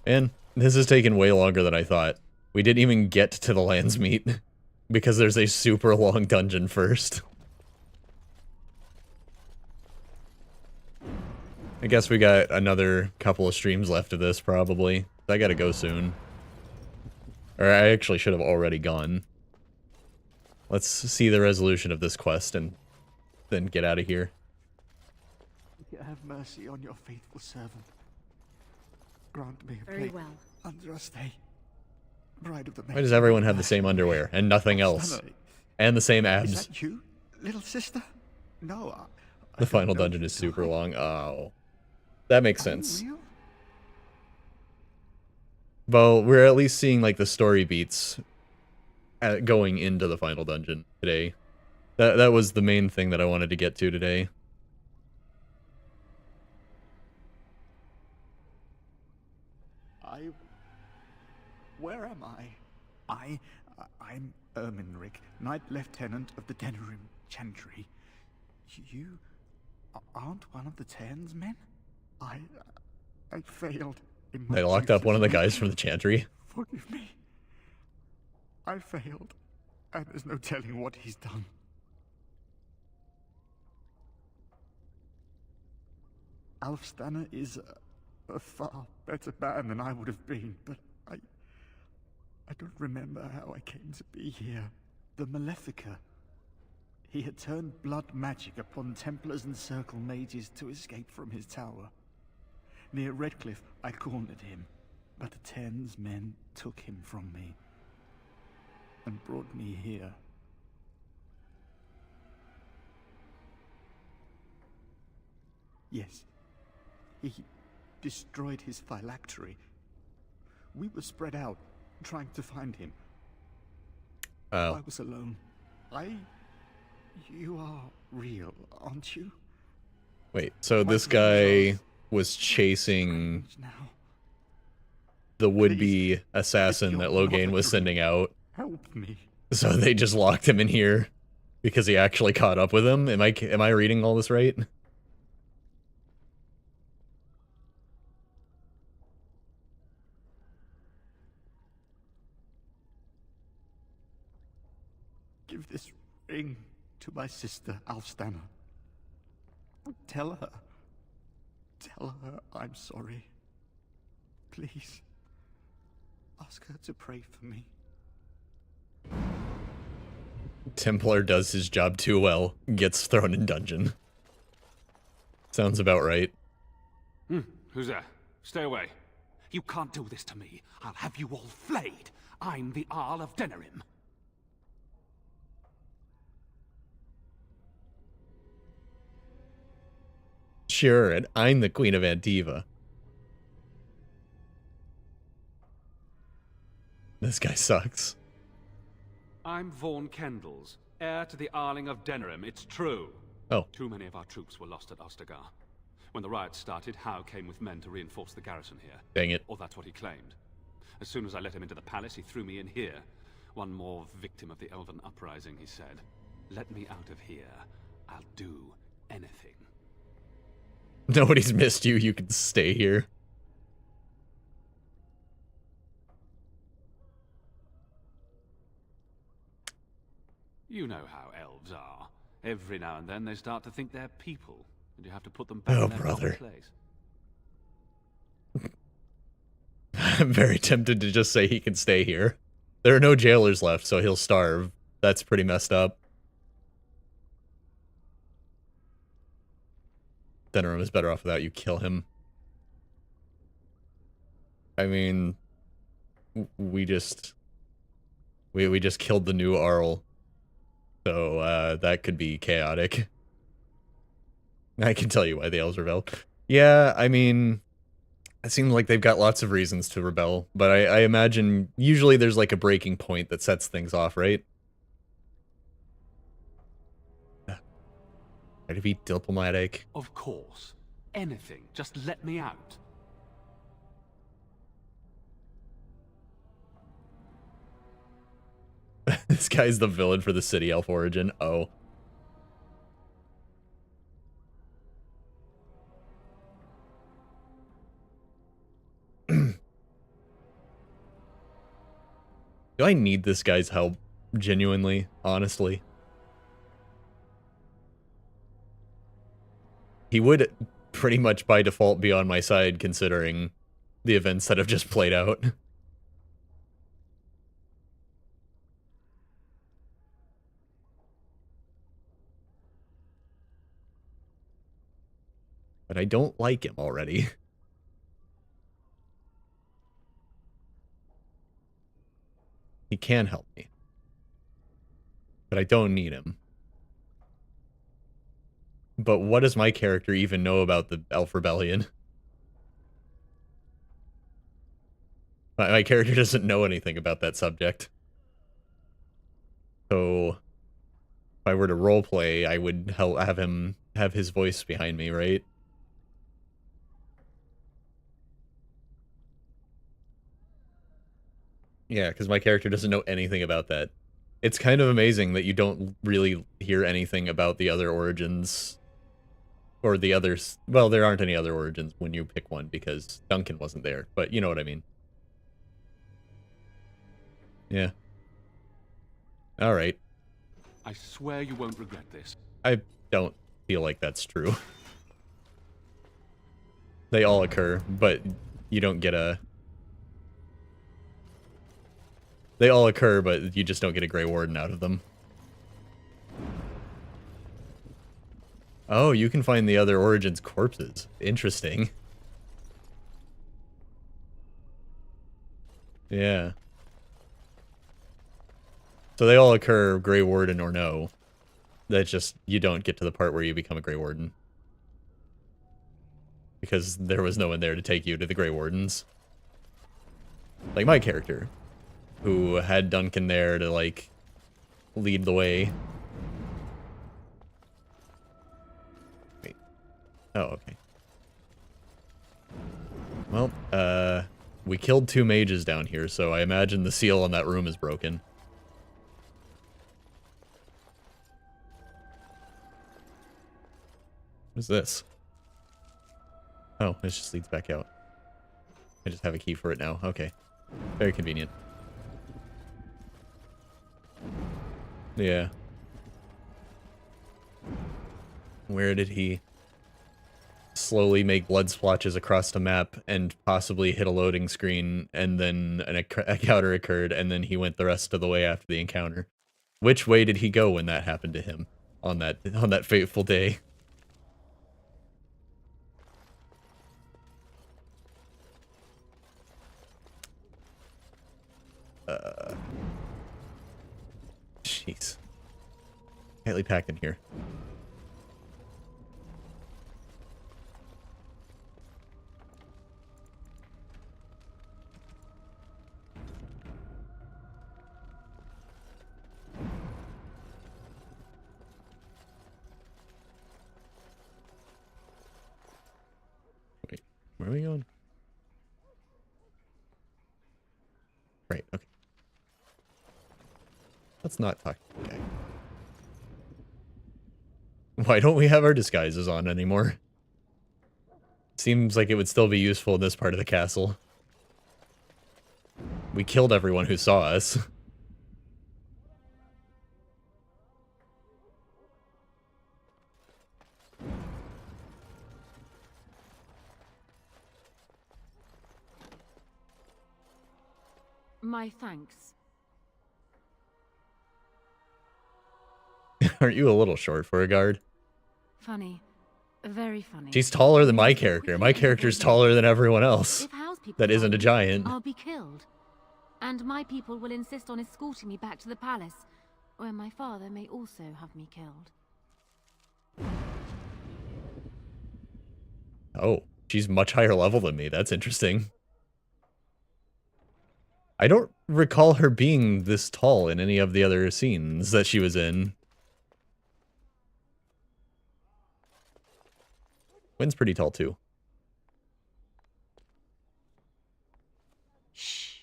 A: And this has taken way longer than I thought. We didn't even get to the Landsmeet because there's a super long dungeon first. I guess we got another couple of streams left of this, probably. I gotta go soon. Or I actually should have already gone. Let's see the resolution of this quest and then get out of here.
E: Have mercy on your faithful servant. Grant me a
L: Very
E: place
L: well.
E: under a stay. Bride of the
A: Why does everyone have the same underwear and nothing else? And the same
E: Is
A: abs?
E: that you, little sister? No,
A: The final dungeon is super long. Oh. That makes sense. Well, we're at least seeing like the story beats going into the final dungeon today. That was the main thing that I wanted to get to today.
E: Where am I? I'm Erminric, Knight Lieutenant of the Denerim Chantry. You aren't one of the Tern's men? I failed in my
A: They locked up
E: duties.
A: one of the guys from the Chantry.
E: Forgive me. I failed, and there's no telling what he's done. Alfstanner is a far better man than I would have been, but I don't remember how I came to be here. The Malefica. He had turned blood magic upon Templars and Circle mages to escape from his tower. Near Redcliffe, I cornered him, but the Tern's men took him from me and brought me here Yes. He destroyed his phylactery. We were spread out, trying to find him.
A: Oh.
E: I was alone. You are real, aren't you?
A: Wait, so this guy was chasing the would-be assassin that Loghain was sending out.
E: Help me.
A: So they just locked him in here because he actually caught up with him? Am I reading all this right?
E: Give this ring to my sister, Alfstana. Tell her I'm sorry. Please. Ask her to pray for me.
A: Templar does his job too well, gets thrown in dungeon. Sounds about right.
Q: Who's there? Stay away. You can't do this to me. I'll have you all flayed. I'm the Arl of Denerim.
A: Sure, and I'm the Queen of Antiva. This guy sucks.
Q: I'm Vaughn Kendalls, heir to the Arling of Denerim. It's true.
A: Oh.
Q: Too many of our troops were lost at Ostagar. When the riots started, Howe came with men to reinforce the garrison here.
A: Dang it.
Q: Or that's what he claimed. As soon as I let him into the palace, he threw me in here. One more victim of the Elven Uprising, he said. Let me out of here. I'll do anything.
A: Nobody's missed you, you can stay here.
Q: You know how elves are. Every now and then they start to think they're people, and you have to put them back in their proper place.
A: I'm very tempted to just say he can stay here. There are no jailers left, so he'll starve. That's pretty messed up. Denerim is better off without you. Kill him. I mean, we just killed the new Arl, so that could be chaotic. I can tell you why the elves rebelled. Yeah, I mean, it seems like they've got lots of reasons to rebel, but I imagine usually there's like a breaking point that sets things off, right? Try to be diplomatic.
Q: Of course. Anything. Just let me out.
A: This guy's the villain for the City Elf origin. Oh. Do I need this guy's help? Genuinely? Honestly? He would pretty much by default be on my side considering the events that have just played out. But I don't like him already. He can help me. But I don't need him. But what does my character even know about the Elf Rebellion? My character doesn't know anything about that subject. So, if I were to roleplay, I would have him have his voice behind me, right? Yeah, because my character doesn't know anything about that. It's kind of amazing that you don't really hear anything about the other origins. Or the others. Well, there aren't any other origins when you pick one because Duncan wasn't there. But you know what I mean. Yeah. Alright.
Q: I swear you won't regret this.
A: I don't feel like that's true. They all occur, but you don't get a... They all occur, but you just don't get a Grey Warden out of them. Oh, you can find the other Origins corpses. Interesting. Yeah. So they all occur, Grey Warden or no. That's just, you don't get to the part where you become a Grey Warden. because there was no one there to take you to the Grey Wardens. Like my character, who had Duncan there to, like, lead the way. Wait. Oh, okay. Well, we killed 2 mages down here, so I imagine the seal on that room is broken. What is this? Oh, it just leads back out. I just have a key for it now. Okay. Very convenient. Yeah. Where did he slowly make blood splotches across the map and possibly hit a loading screen, and then an encounter occurred, and then he went the rest of the way after the encounter? Which way did he go when that happened to him on that fateful day? Jeez. Tightly packed in here. Wait, where are we going? Right, okay. Let's not talk to the guy. Why don't we have our disguises on anymore? Seems like it would still be useful in this part of the castle. We killed everyone who saw us.
R: My thanks.
A: Aren't you a little short for a guard?
R: Funny. Very funny.
A: She's taller than my character. My character's taller than everyone else.
R: If House people
A: That isn't a giant.
R: I'll be killed. And my people will insist on escorting me back to the palace, where my father may also have me killed.
A: Oh, she's much higher level than me. That's interesting. I don't recall her being this tall in any of the other scenes that she was in. Wynn's pretty tall too.
L: Shh.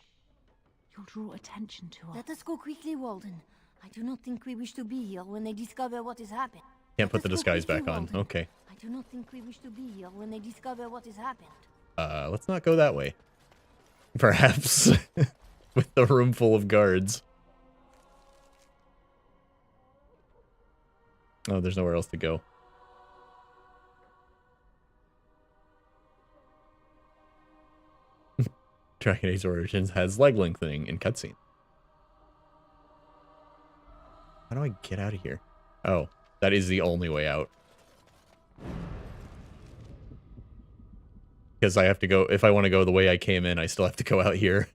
L: You'll draw attention to us. Let us go quickly, Walden. I do not think we wish to be here when they discover what has happened.
A: Can't put the disguise back on. Okay.
L: I do not think we wish to be here when they discover what has happened.
A: Let's not go that way. Perhaps. With the room full of guards. Oh, there's nowhere else to go. Dragon Age Origins has leg lengthening in cutscene. How do I get out of here? Oh, that is the only way out. Because I have to go, if I want to go the way I came in, I still have to go out here.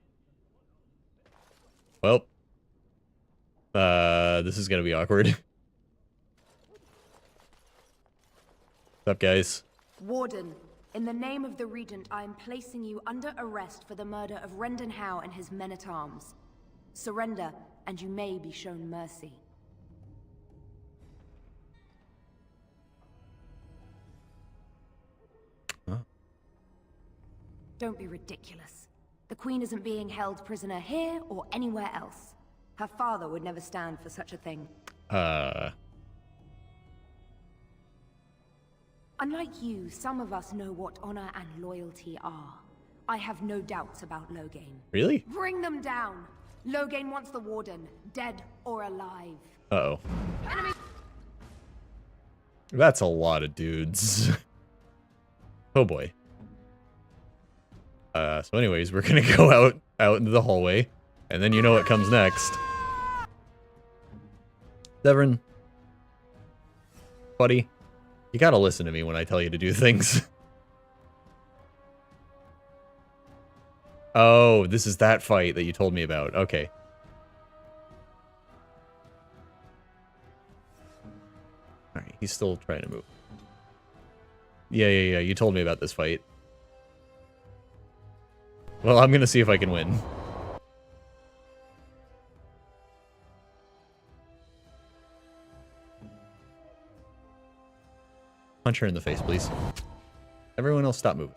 A: Well, this is going to be awkward. What's up, guys?
F: Warden, in the name of the Regent, I am placing you under arrest for the murder of Rendon Howe and his men-at-arms. Surrender, and you may be shown mercy.
A: Huh?
F: Don't be ridiculous. The Queen isn't being held prisoner here or anywhere else. Her father would never stand for such a thing. Unlike you, some of us know what honor and loyalty are. I have no doubts about Loghain.
A: Really?
F: Bring them down! Loghain wants the Warden, dead or alive.
A: Uh-oh.
F: Enemy.
A: That's a lot of dudes. Oh boy. So anyways, we're gonna go out into the hallway, and then you know what comes next. Severin. Buddy. You gotta listen to me when I tell you to do things. Oh, this is that fight that you told me about. Okay. Alright, he's still trying to move. Yeah. You told me about this fight. Well, I'm gonna see if I can win. Punch her in the face, please. Everyone else stop moving.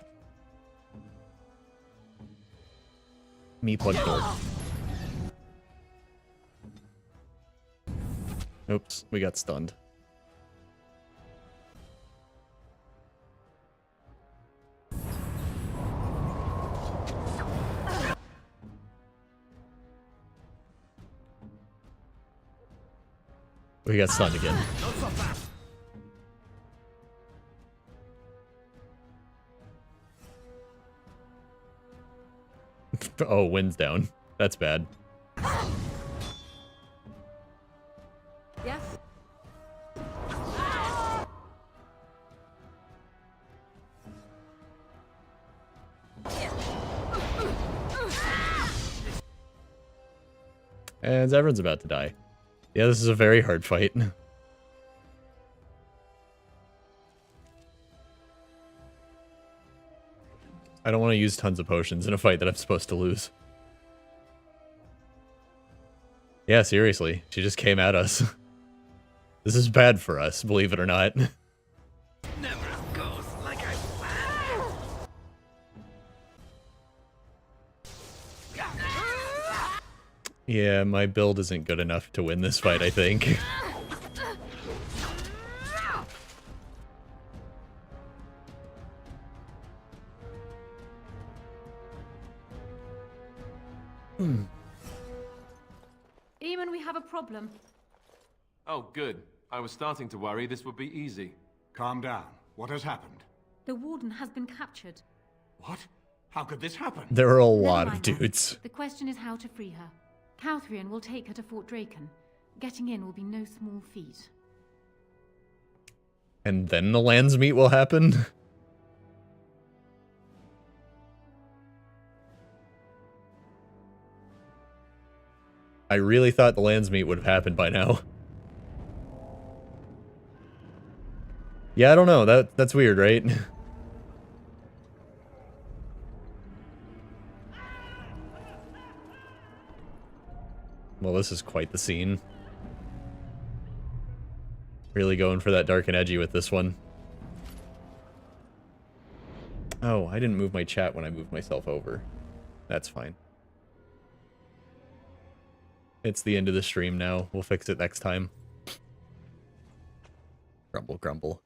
A: Me plug gold. Oops, we got stunned. We got stunned again. Oh, wind's down. That's bad.
L: Yes?
A: And Zevran's about to die. Yeah, this is a very hard fight. I don't want to use tons of potions in a fight that I'm supposed to lose. Yeah, seriously. She just came at us. This is bad for us, believe it or not.
G: Never goes like I
A: Yeah, my build isn't good enough to win this fight, I think.
R: Eamon, we have a problem.
D: Oh, good. I was starting to worry this would be easy.
B: Calm down. What has happened?
R: The Warden has been captured.
B: What? How could this happen?
A: There are a lot
R: Never
A: of
R: mind that.
A: dudes.
R: The question is how to free her. Calthrian will take her to Fort Draken. Getting in will be no small feat.
A: And then the lands meet will happen? I really thought the lands meet would have happened by now. Yeah, I don't know. That's weird, right? Well, this is quite the scene. Really going for that dark and edgy with this one. Oh, I didn't move my chat when I moved myself over. That's fine. It's the end of the stream now. We'll fix it next time. Grumble, grumble.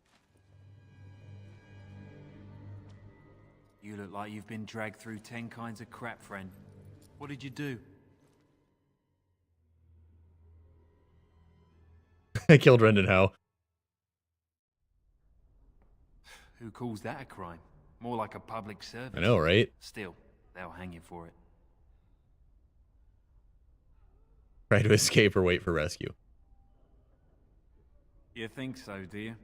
P: You look like you've been dragged through 10 kinds of crap, friend. What did you do?
A: I killed Rendon Howe.
P: Who calls that a crime? More like a public service.
A: I know, right?
P: Still, they'll hang you for it.
A: Try to escape or wait for rescue.
P: You think so, do you?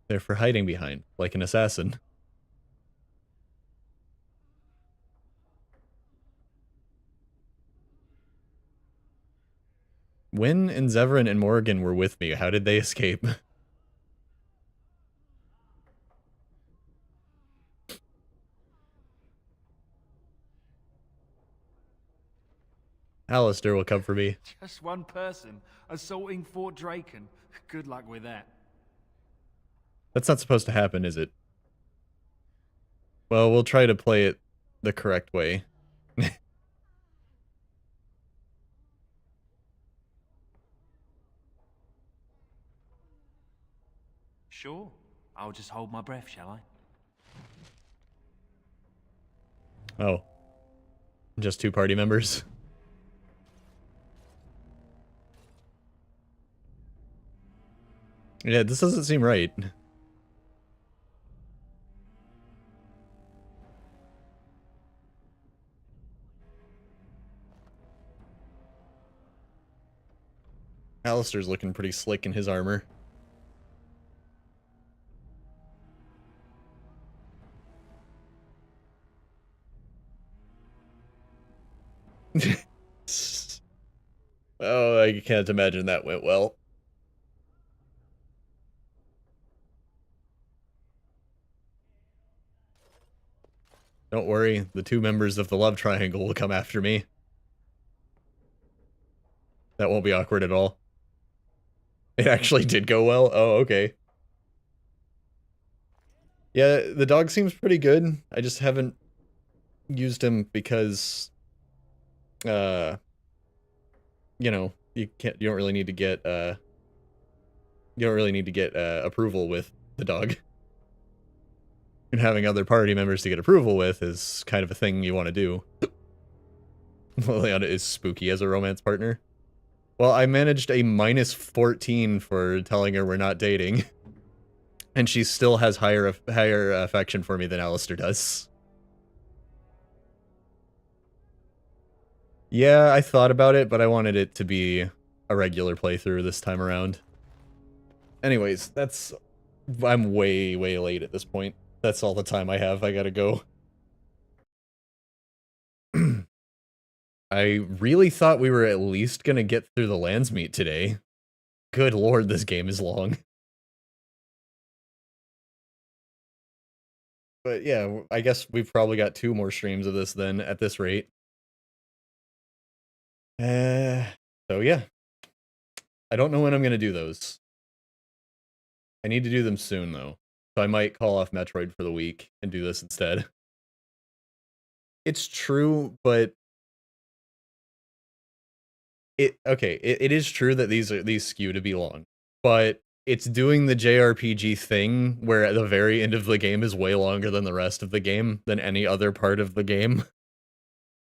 A: They're for hiding behind, like an assassin. Wynn and Zevran and Morrigan were with me. How did they escape? Alistair will come for me.
P: Just one person assaulting Fort Draken. Good luck with that.
A: That's not supposed to happen, is it? Well, we'll try to play it the correct way.
P: Sure. I'll just hold my breath, shall I?
A: Oh. Just two party members? Yeah, this doesn't seem right. Alistair's looking pretty slick in his armor. Oh, I can't imagine that went well. Don't worry, the 2 members of the love triangle will come after me. That won't be awkward at all. It actually did go well? Oh, okay. Yeah, the dog seems pretty good. I just haven't used him because, you know, you don't really need to get, approval with the dog. And having other party members to get approval with is kind of a thing you want to do. Liliana is spooky as a romance partner. Well, I managed a -14 for telling her we're not dating. And she still has higher affection for me than Alistair does. Yeah, I thought about it, but I wanted it to be a regular playthrough this time around. Anyways, I'm way, way late at this point. That's all the time I have. I gotta go. I really thought we were at least gonna get through the Landsmeet today. Good lord, this game is long. But yeah, I guess we've probably got 2 more streams of this then, at this rate. So yeah. I don't know when I'm gonna do those. I need to do them soon, though. So I might call off Metroid for the week and do this instead. It's true, but... It is true that these skew to be long, but it's doing the JRPG thing where at the very end of the game is way longer than the rest of the game than any other part of the game.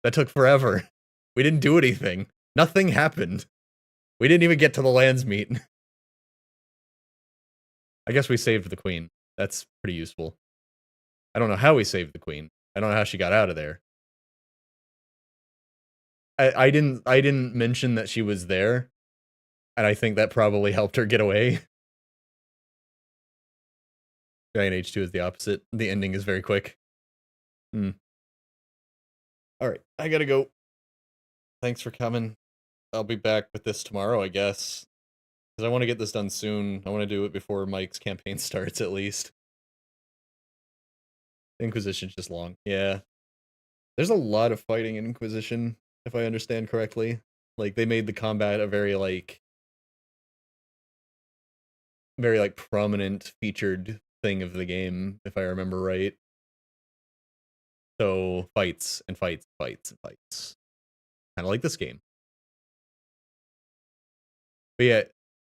A: That took forever. We didn't do anything. Nothing happened. We didn't even get to the Landsmeet. I guess we saved the queen. That's pretty useful. I don't know how we saved the queen. I don't know how she got out of there. I didn't mention that she was there, and I think that probably helped her get away. Dragon Age 2 is the opposite. The ending is very quick. Alright, I gotta go. Thanks for coming. I'll be back with this tomorrow, I guess. Because I want to get this done soon. I want to do it before Mike's campaign starts, at least. Inquisition's just long. Yeah. There's a lot of fighting in Inquisition, if I understand correctly. Like, they made the combat a very prominent featured thing of the game, if I remember right. So, fights and fights, fights and fights. Kind of like this game. But yeah,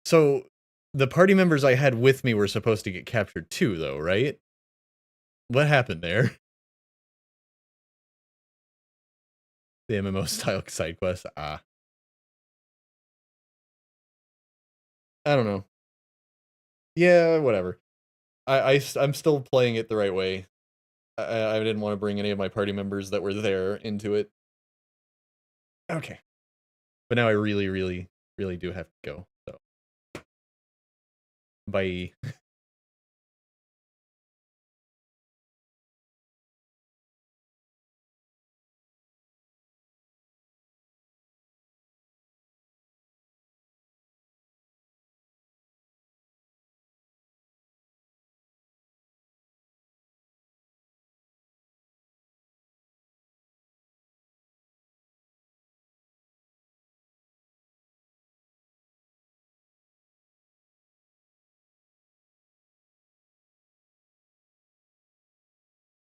A: so the party members I had with me were supposed to get captured too, though, right? What happened there? The MMO style side quest. I don't know. Yeah, whatever. I'm still playing it the right way. I didn't want to bring any of my party members that were there into it. Okay. But now I really, really, really do have to go. So, bye.